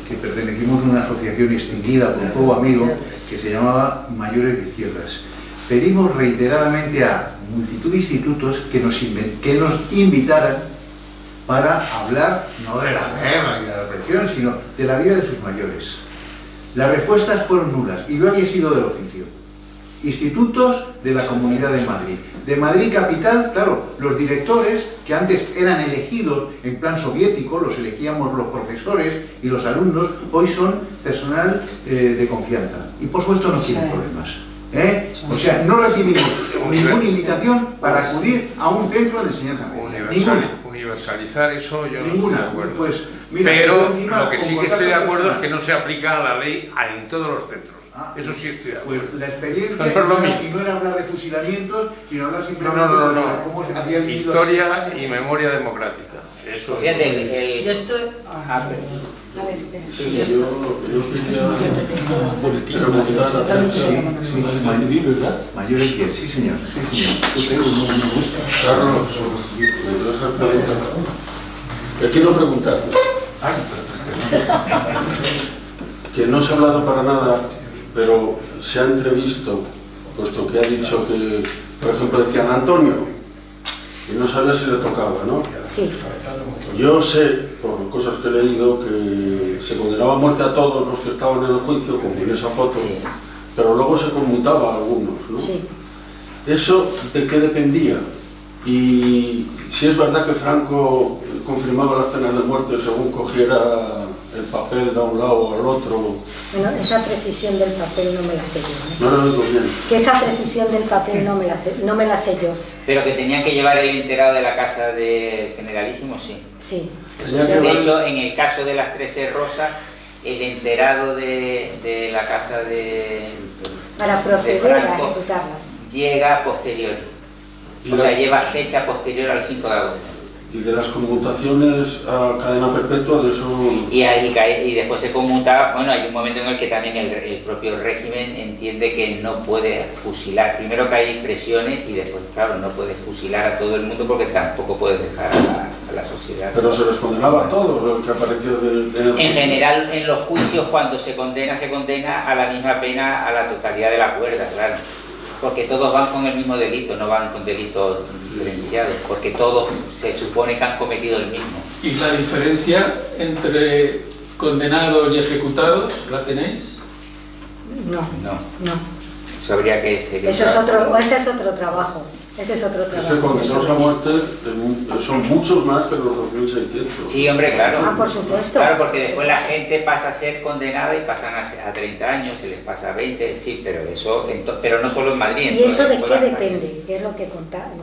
que pertenecimos a una asociación extinguida con fuego amigo que se llamaba Mayores de Izquierdas. Pedimos reiteradamente a multitud de institutos que nos invitaran para hablar no de la guerra ni de la represión, sino de la vida de sus mayores. Las respuestas fueron nulas y yo había sido del oficio. Institutos de la Comunidad de Madrid. De Madrid capital, claro, los directores, que antes eran elegidos en plan soviético, los elegíamos los profesores y los alumnos, hoy son personal de confianza. Y por supuesto no tienen problemas. O sea, no recibimos ninguna invitación para acudir a un centro de enseñanza media. Universalizar eso yo no estoy Ninguna. de acuerdo. Pues, mira, pero encima, lo que sí que estoy de acuerdo es que no se aplica la ley en todos los centros. Eso sí estoy de acuerdo. Pues la experiencia no es lo mismo. Y no era hablar de fusilamientos, sino hablar simplemente de cómo se había vivido historia y memoria democrática. Eso. Fíjate, yo estoy... Sí, yo quería un boletín comunicar ¿verdad? Mayores que sí, señor. Carlos, ¿me dejas preguntar? Le quiero preguntar. Que no se ha hablado para nada, pero se ha entrevisto, puesto que ha dicho que, por ejemplo, decían Antonio, y no sabía si le tocaba, ¿no? Sí. Yo sé, por cosas que he leído, que se condenaba a muerte a todos los que estaban en el juicio, como en esa foto, sí. Pero luego se conmutaba a algunos, ¿no? Sí. ¿Eso de qué dependía? Y si es verdad que Franco confirmaba las penas de muerte según cogiera el papel de un lado o al otro. Bueno, esa precisión del papel no me la sé yo, ¿eh? No lo digo bien. Que esa precisión del papel no me la sé yo. Pero que tenían que llevar el enterado de la casa del Generalísimo, sí. Sí. De hecho, en el caso de las 13 Rosas, el enterado de la casa para proceder a ejecutarlas llega posterior. O sea, lleva fecha posterior al 5 de agosto. Y de las conmutaciones a cadena perpetua, de eso... Y después se conmuta. Bueno, hay un momento en el que también el propio régimen entiende que no puede fusilar. Primero que hay presiones y después, claro, no puede fusilar a todo el mundo porque tampoco puede dejar a la sociedad. Pero se les condenaba a todos, lo que apareció En general, en los juicios, cuando se condena a la misma pena a la totalidad de la cuerda, claro. Porque todos van con el mismo delito, no van con delitos diferenciados, porque todos se supone que han cometido el mismo. ¿Y la diferencia entre condenados y ejecutados, la tenéis? No. Eso habría que seguir. Ese es otro trabajo. Ese es otro trabajo. Es que condenados a muerte son muchos más que los 2.600. Sí, hombre, claro. Ah, por supuesto. Claro, porque después la gente pasa a ser condenada y pasan a 30 años, se les pasa a 20, sí, pero no solo en Madrid. ¿Y eso de qué depende? Que es lo que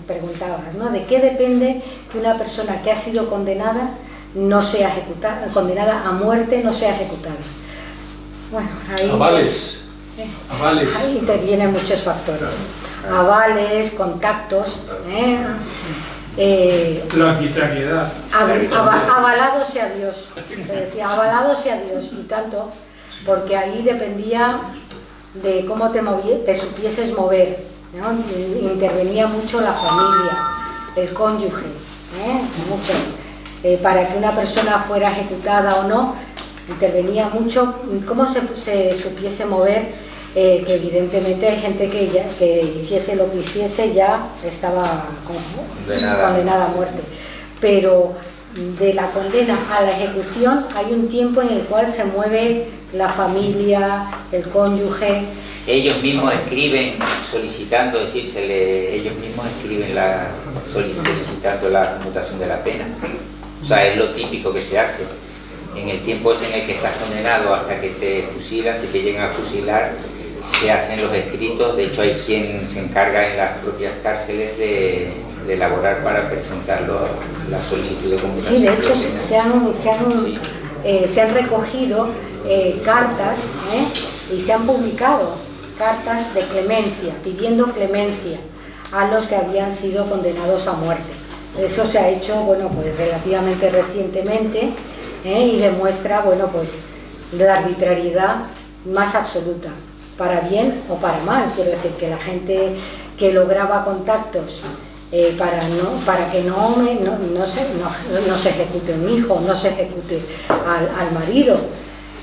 preguntabas, ¿no? ¿De qué depende que una persona que ha sido condenada no sea ejecutada, condenada a muerte, no sea ejecutada? Bueno, ahí... Avales. Ahí intervienen muchos factores. Avales, contactos, la arbitrariedad. Avalado sea Dios, se decía, avalado sea Dios, y tanto, porque ahí dependía de cómo te supieses mover, ¿no? Intervenía mucho la familia, el cónyuge, mucho. Para que una persona fuera ejecutada o no, intervenía mucho cómo se supiese mover. Que evidentemente hay gente que hiciese lo que hiciese ya estaba condenada a muerte, pero de la condena a la ejecución hay un tiempo en el cual se mueve la familia, el cónyuge. Ellos mismos escriben solicitando, ellos mismos escriben solicitando la conmutación de la pena. O sea, es lo típico que se hace. En el tiempo ese en el que estás condenado hasta que te fusilan, si te llegan a fusilar, se hacen los escritos. De hecho hay quien se encarga en las propias cárceles de elaborar para presentar la solicitud de conmutación. Sí, de hecho se han recogido cartas y se han publicado cartas de clemencia, pidiendo clemencia a los que habían sido condenados a muerte. Eso se ha hecho, bueno, pues relativamente recientemente, y demuestra, bueno, pues la arbitrariedad más absoluta, para bien o para mal. Quiero decir que la gente que lograba contactos para que no se ejecute un hijo, no se ejecute al marido,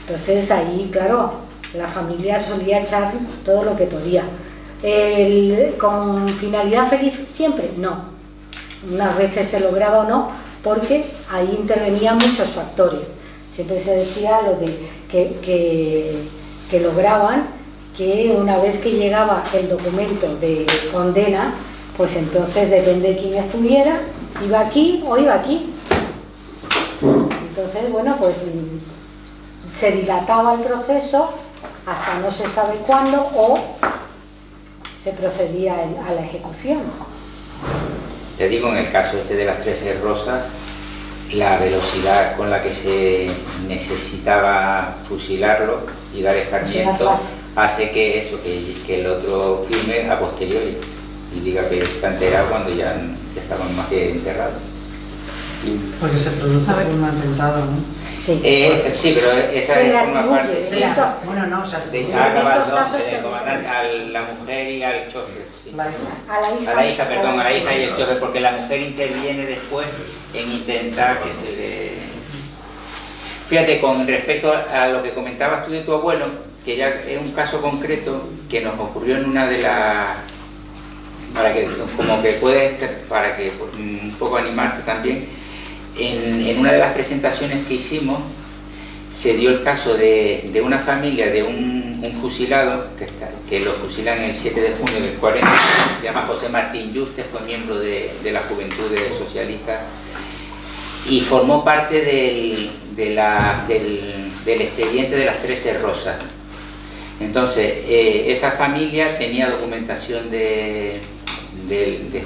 entonces ahí, claro, la familia solía echar todo lo que podía. ¿Con finalidad feliz siempre? No. Unas veces se lograba o no, porque ahí intervenían muchos factores. Siempre se decía lo de que lograban que una vez que llegaba el documento de condena, pues entonces depende de quién estuviera, iba aquí o iba aquí. Entonces, bueno, pues se dilataba el proceso hasta no se sabe cuándo o se procedía a la ejecución. Ya digo, en el caso de las 13 Rosas, la velocidad con la que se necesitaba fusilarlo y dar escarmiento hace que el otro firme a posteriori y diga que está enterado cuando ya estaban más que enterrados. Porque se produce un atentado, ¿no? Sí, sí, pero esa es forma parte bueno, no, o sea, de a la mujer y al chofer. Sí. A la hija y el chofer, porque la mujer interviene después en intentar que se le... Fíjate, con respecto a lo que comentabas tú de tu abuelo, que ya es un caso concreto que nos ocurrió en una de las... para que un poco animarte también. En una de las presentaciones que hicimos se dio el caso de una familia de un un fusilado que lo fusilan el 7 de junio del 40, se llama José Martín Yuste, fue miembro de la Juventudes Socialistas y formó parte del expediente de las 13 Rosas. Entonces, esa familia tenía documentación de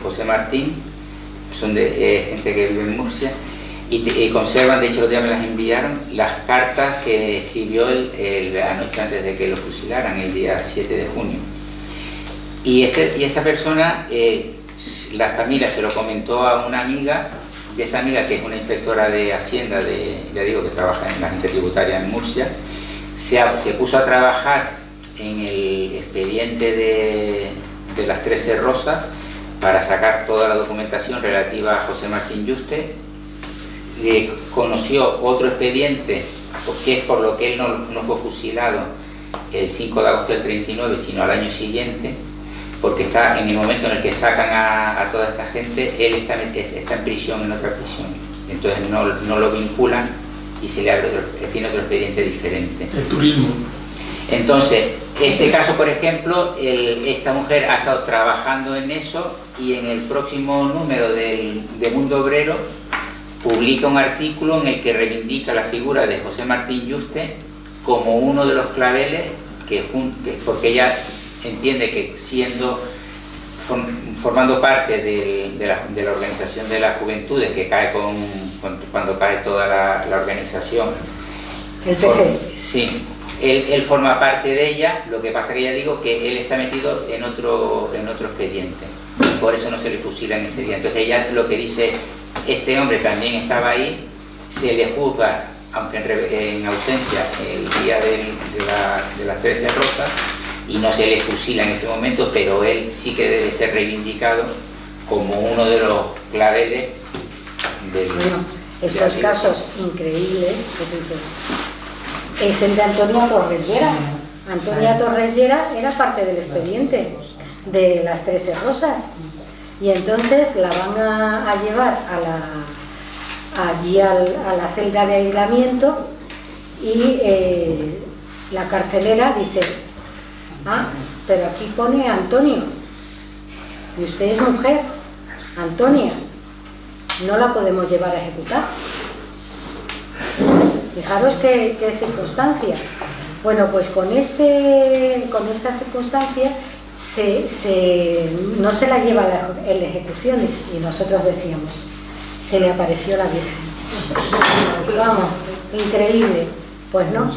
José Martín, son de gente que vive en Murcia, y conservan, de hecho los días me las enviaron, las cartas que escribió la noche antes de que lo fusilaran, el día 7 de junio. Y esta persona, la familia se lo comentó a una amiga, de esa amiga que es una inspectora de Hacienda, ya digo, que trabaja en la agencia tributaria en Murcia, se puso a trabajar en el expediente de las 13 Rosas para sacar toda la documentación relativa a José Martín Yuste. Conoció otro expediente, que es por lo que él no fue fusilado el 5 de agosto del 39, sino al año siguiente, porque está en el momento en el que sacan a toda esta gente, él está en prisión, en otra prisión. Entonces no lo vinculan y se le abre tiene otro expediente diferente. El turismo. Entonces, este caso, por ejemplo, esta mujer ha estado trabajando en eso y en el próximo número de Mundo Obrero publica un artículo en el que reivindica la figura de José Martín Yuste como uno de los claveles porque ella entiende que formando parte de la organización de las juventudes, que cae cuando cae toda la organización, el PC. Sí, él forma parte de ella, lo que pasa que ya digo que él está metido en otro expediente, por eso no se le fusila en ese día. Entonces ella lo que dice, este hombre también estaba ahí, se le juzga, aunque en ausencia, el día de las 13 Rosas, y no se le fusila en ese momento, pero él sí que debe ser reivindicado como uno de los claveles del... Bueno, esos casos increíbles que tú dices, es el de Antonia Torres Llera. Antonia Torres Llera era parte del expediente de las 13 Rosas, y entonces la van a llevar allí a la celda de aislamiento, y la carcelera dice: ah, pero aquí pone Antonio y usted es mujer, Antonia, no la podemos llevar a ejecutar. Fijaros qué circunstancia. Bueno, pues con esta circunstancia no se la lleva a la ejecución, y nosotros decíamos, se le apareció la Virgen. Vamos, increíble. Pues no,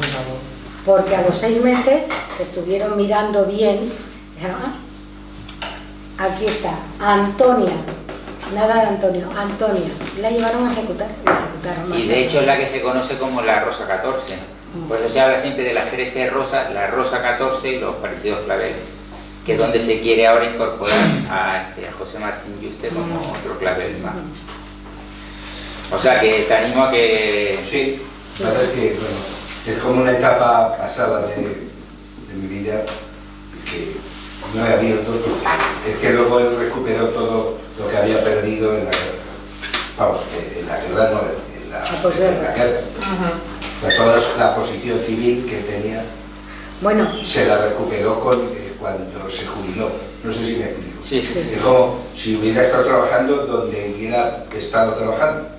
porque a los 6 meses estuvieron mirando bien, dijeron: ah, aquí está, Antonia, nada de Antonio, Antonia, la llevaron a ejecutar, la ejecutaron. Y de hecho es la que se conoce como la Rosa 14, por eso se habla siempre de las 13 Rosas, la Rosa 14 y los partidos claveles, que es donde se quiere ahora incorporar a José Martín Yuste como otro clavel más. O sea que te animo a que... Sí, la verdad es que bueno, es como una etapa pasada de mi vida que no he abierto, porque es que luego he recuperado todo lo que había perdido en la guerra. Vamos, en la guerra no, en la guerra. O sea, toda la posición civil que tenía, bueno, se la recuperó cuando se jubiló. No sé si me explico. Sí, sí. Es como si hubiera estado trabajando donde hubiera estado trabajando.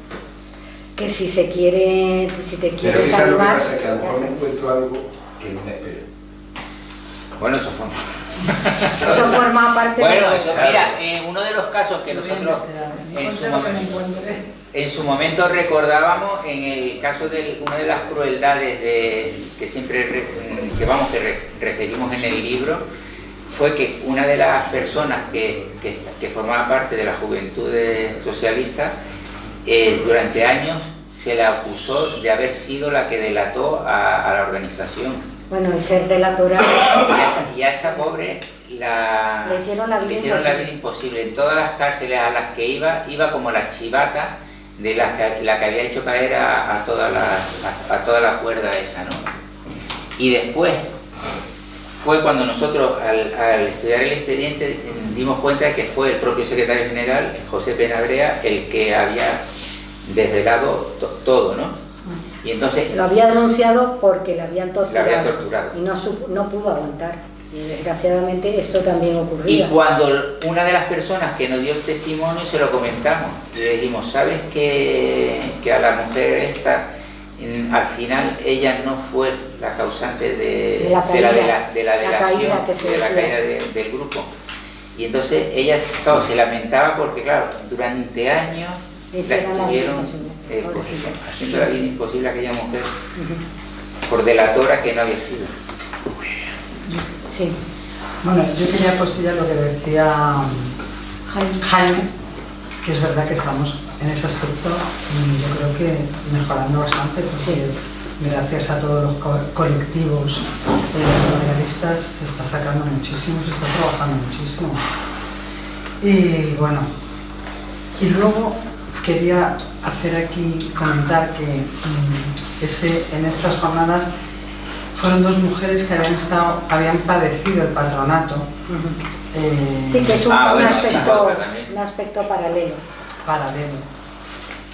Que si te quieres Pero quizás lo que animar, pasa es que a lo mejor me encuentro algo que no me espero. Bueno, eso forma parte bueno, de... eso, mira, uno de los casos que nosotros en su momento recordábamos, en el caso de una de las crueldades que siempre referimos en el libro, fue que una de las personas que formaba parte de la Juventudes Socialistas, durante años se le acusó de haber sido la que delató a la organización. Bueno, el ser delatora... Y a esa pobre le hicieron la vida imposible. En todas las cárceles a las que iba como la chivata de la que había hecho caer a toda la cuerda esa, ¿no? Y después fue cuando nosotros, al estudiar el expediente, dimos cuenta de que fue el propio secretario general, José Penabrea, el que había desvelado todo, ¿no? Y entonces lo había denunciado porque la habían torturado, la había torturado. y no pudo aguantar. Y desgraciadamente esto también ocurría. Y cuando una de las personas que nos dio el testimonio se lo comentamos y le dijimos, ¿sabes que a la mujer esta, al final ella no fue la causante de la delación, de la caída del grupo? Y entonces ella, claro, se lamentaba porque, claro, durante años la estuvieron haciendo la vida imposible a aquella mujer por delatora que no había sido. Sí. Bueno, yo quería apostillar lo que decía Jaime, que es verdad que estamos en ese aspecto y yo creo que mejorando bastante, porque gracias a todos los colectivos memorialistas se está sacando muchísimo, se está trabajando muchísimo. Y bueno, y luego quería hacer aquí, comentar que en estas jornadas fueron dos mujeres que habían padecido el patronato. Sí, que es un aspecto paralelo.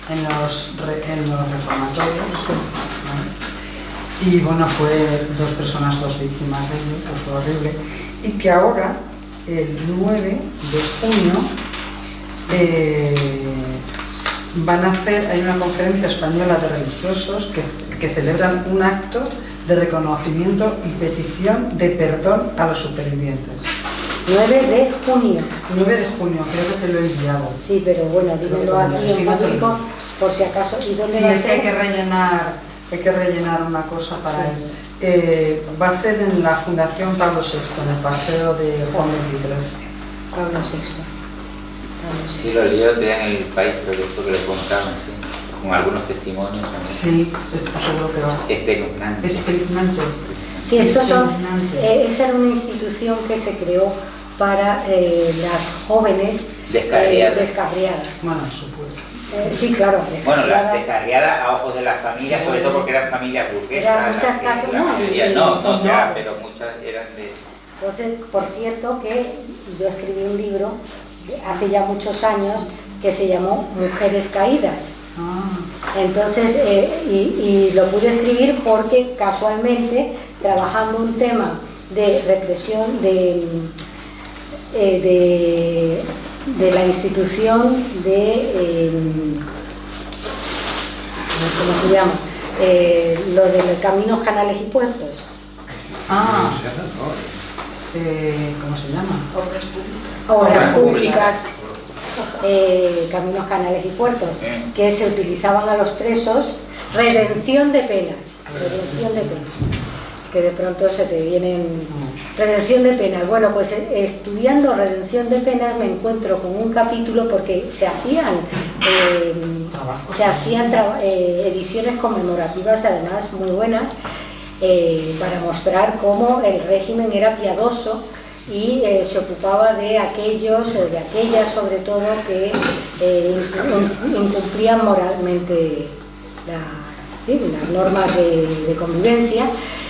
En los reformatorios. Y bueno, fue dos personas, dos víctimas de ello, que fue horrible. Y que ahora, el 9 de junio, van a hacer, hay una conferencia española de religiosos que celebran un acto de reconocimiento y petición de perdón a los supervivientes. 9 de junio. 9 de junio, creo que te lo he enviado. Sí, pero bueno, dímelo aquí en público, por si acaso. ¿Y dónde va a ser? Sí, es que hay que rellenar una cosa para él. Va a ser en la Fundación Pablo VI, en el Paseo de Juan 23. Pablo VI. Sí, lo leí en el país, pero esto que lo contaban, sí, con algunos testimonios también. Sí, está seguro que va. Espeluznante. Espeluznante. Sí, esa era una institución que se creó para las jóvenes descarriadas. Bueno, supuesto. Sí, claro. Bueno, las descarriadas a ojos de las familias, sí, sobre todo porque eran familias burguesas. Eran muchas casas, pero muchas eran de... Entonces, por cierto que yo escribí un libro hace ya muchos años que se llamó Mujeres Caídas. Entonces, y lo pude escribir porque casualmente, trabajando un tema de represión de la institución de, ¿cómo se llama? Lo de los caminos, canales y puertos. ¿Cómo se llama? Obras públicas. Caminos, canales y puertos, que se utilizaban a los presos, redención de penas, que de pronto se te vienen, redención de penas. Bueno, pues estudiando redención de penas me encuentro con un capítulo porque se hacían ediciones conmemorativas, además muy buenas, para mostrar cómo el régimen era piadoso y se ocupaba de aquellos o de aquellas sobre todo que incumplían moralmente las normas de convivencia.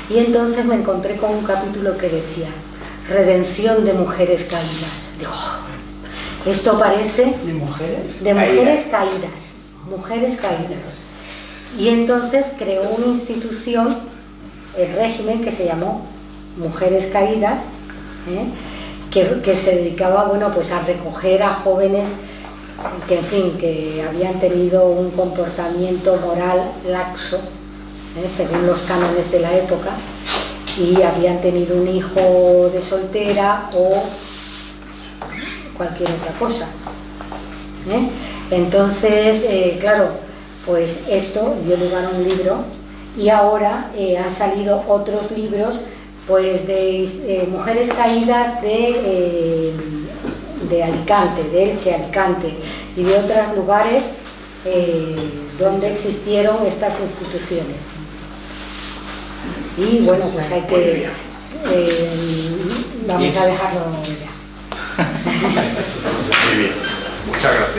Y entonces me encontré con un capítulo que decía redención de mujeres caídas. Digo, esto parece ¿de mujeres? De mujeres caídas, mujeres caídas. Y entonces creó una institución, el régimen, que se llamó Mujeres Caídas, que se dedicaba, bueno, pues a recoger a jóvenes que, en fin, que habían tenido un comportamiento moral laxo, según los cánones de la época, y habían tenido un hijo de soltera o cualquier otra cosa. Entonces, claro, pues esto dio lugar a un libro, y ahora han salido otros libros, pues de mujeres caídas de Alicante, de Elche, Alicante, y de otros lugares donde existieron estas instituciones. Y bueno, pues hay que... vamos a dejarlo ya. Muy bien, muchas gracias.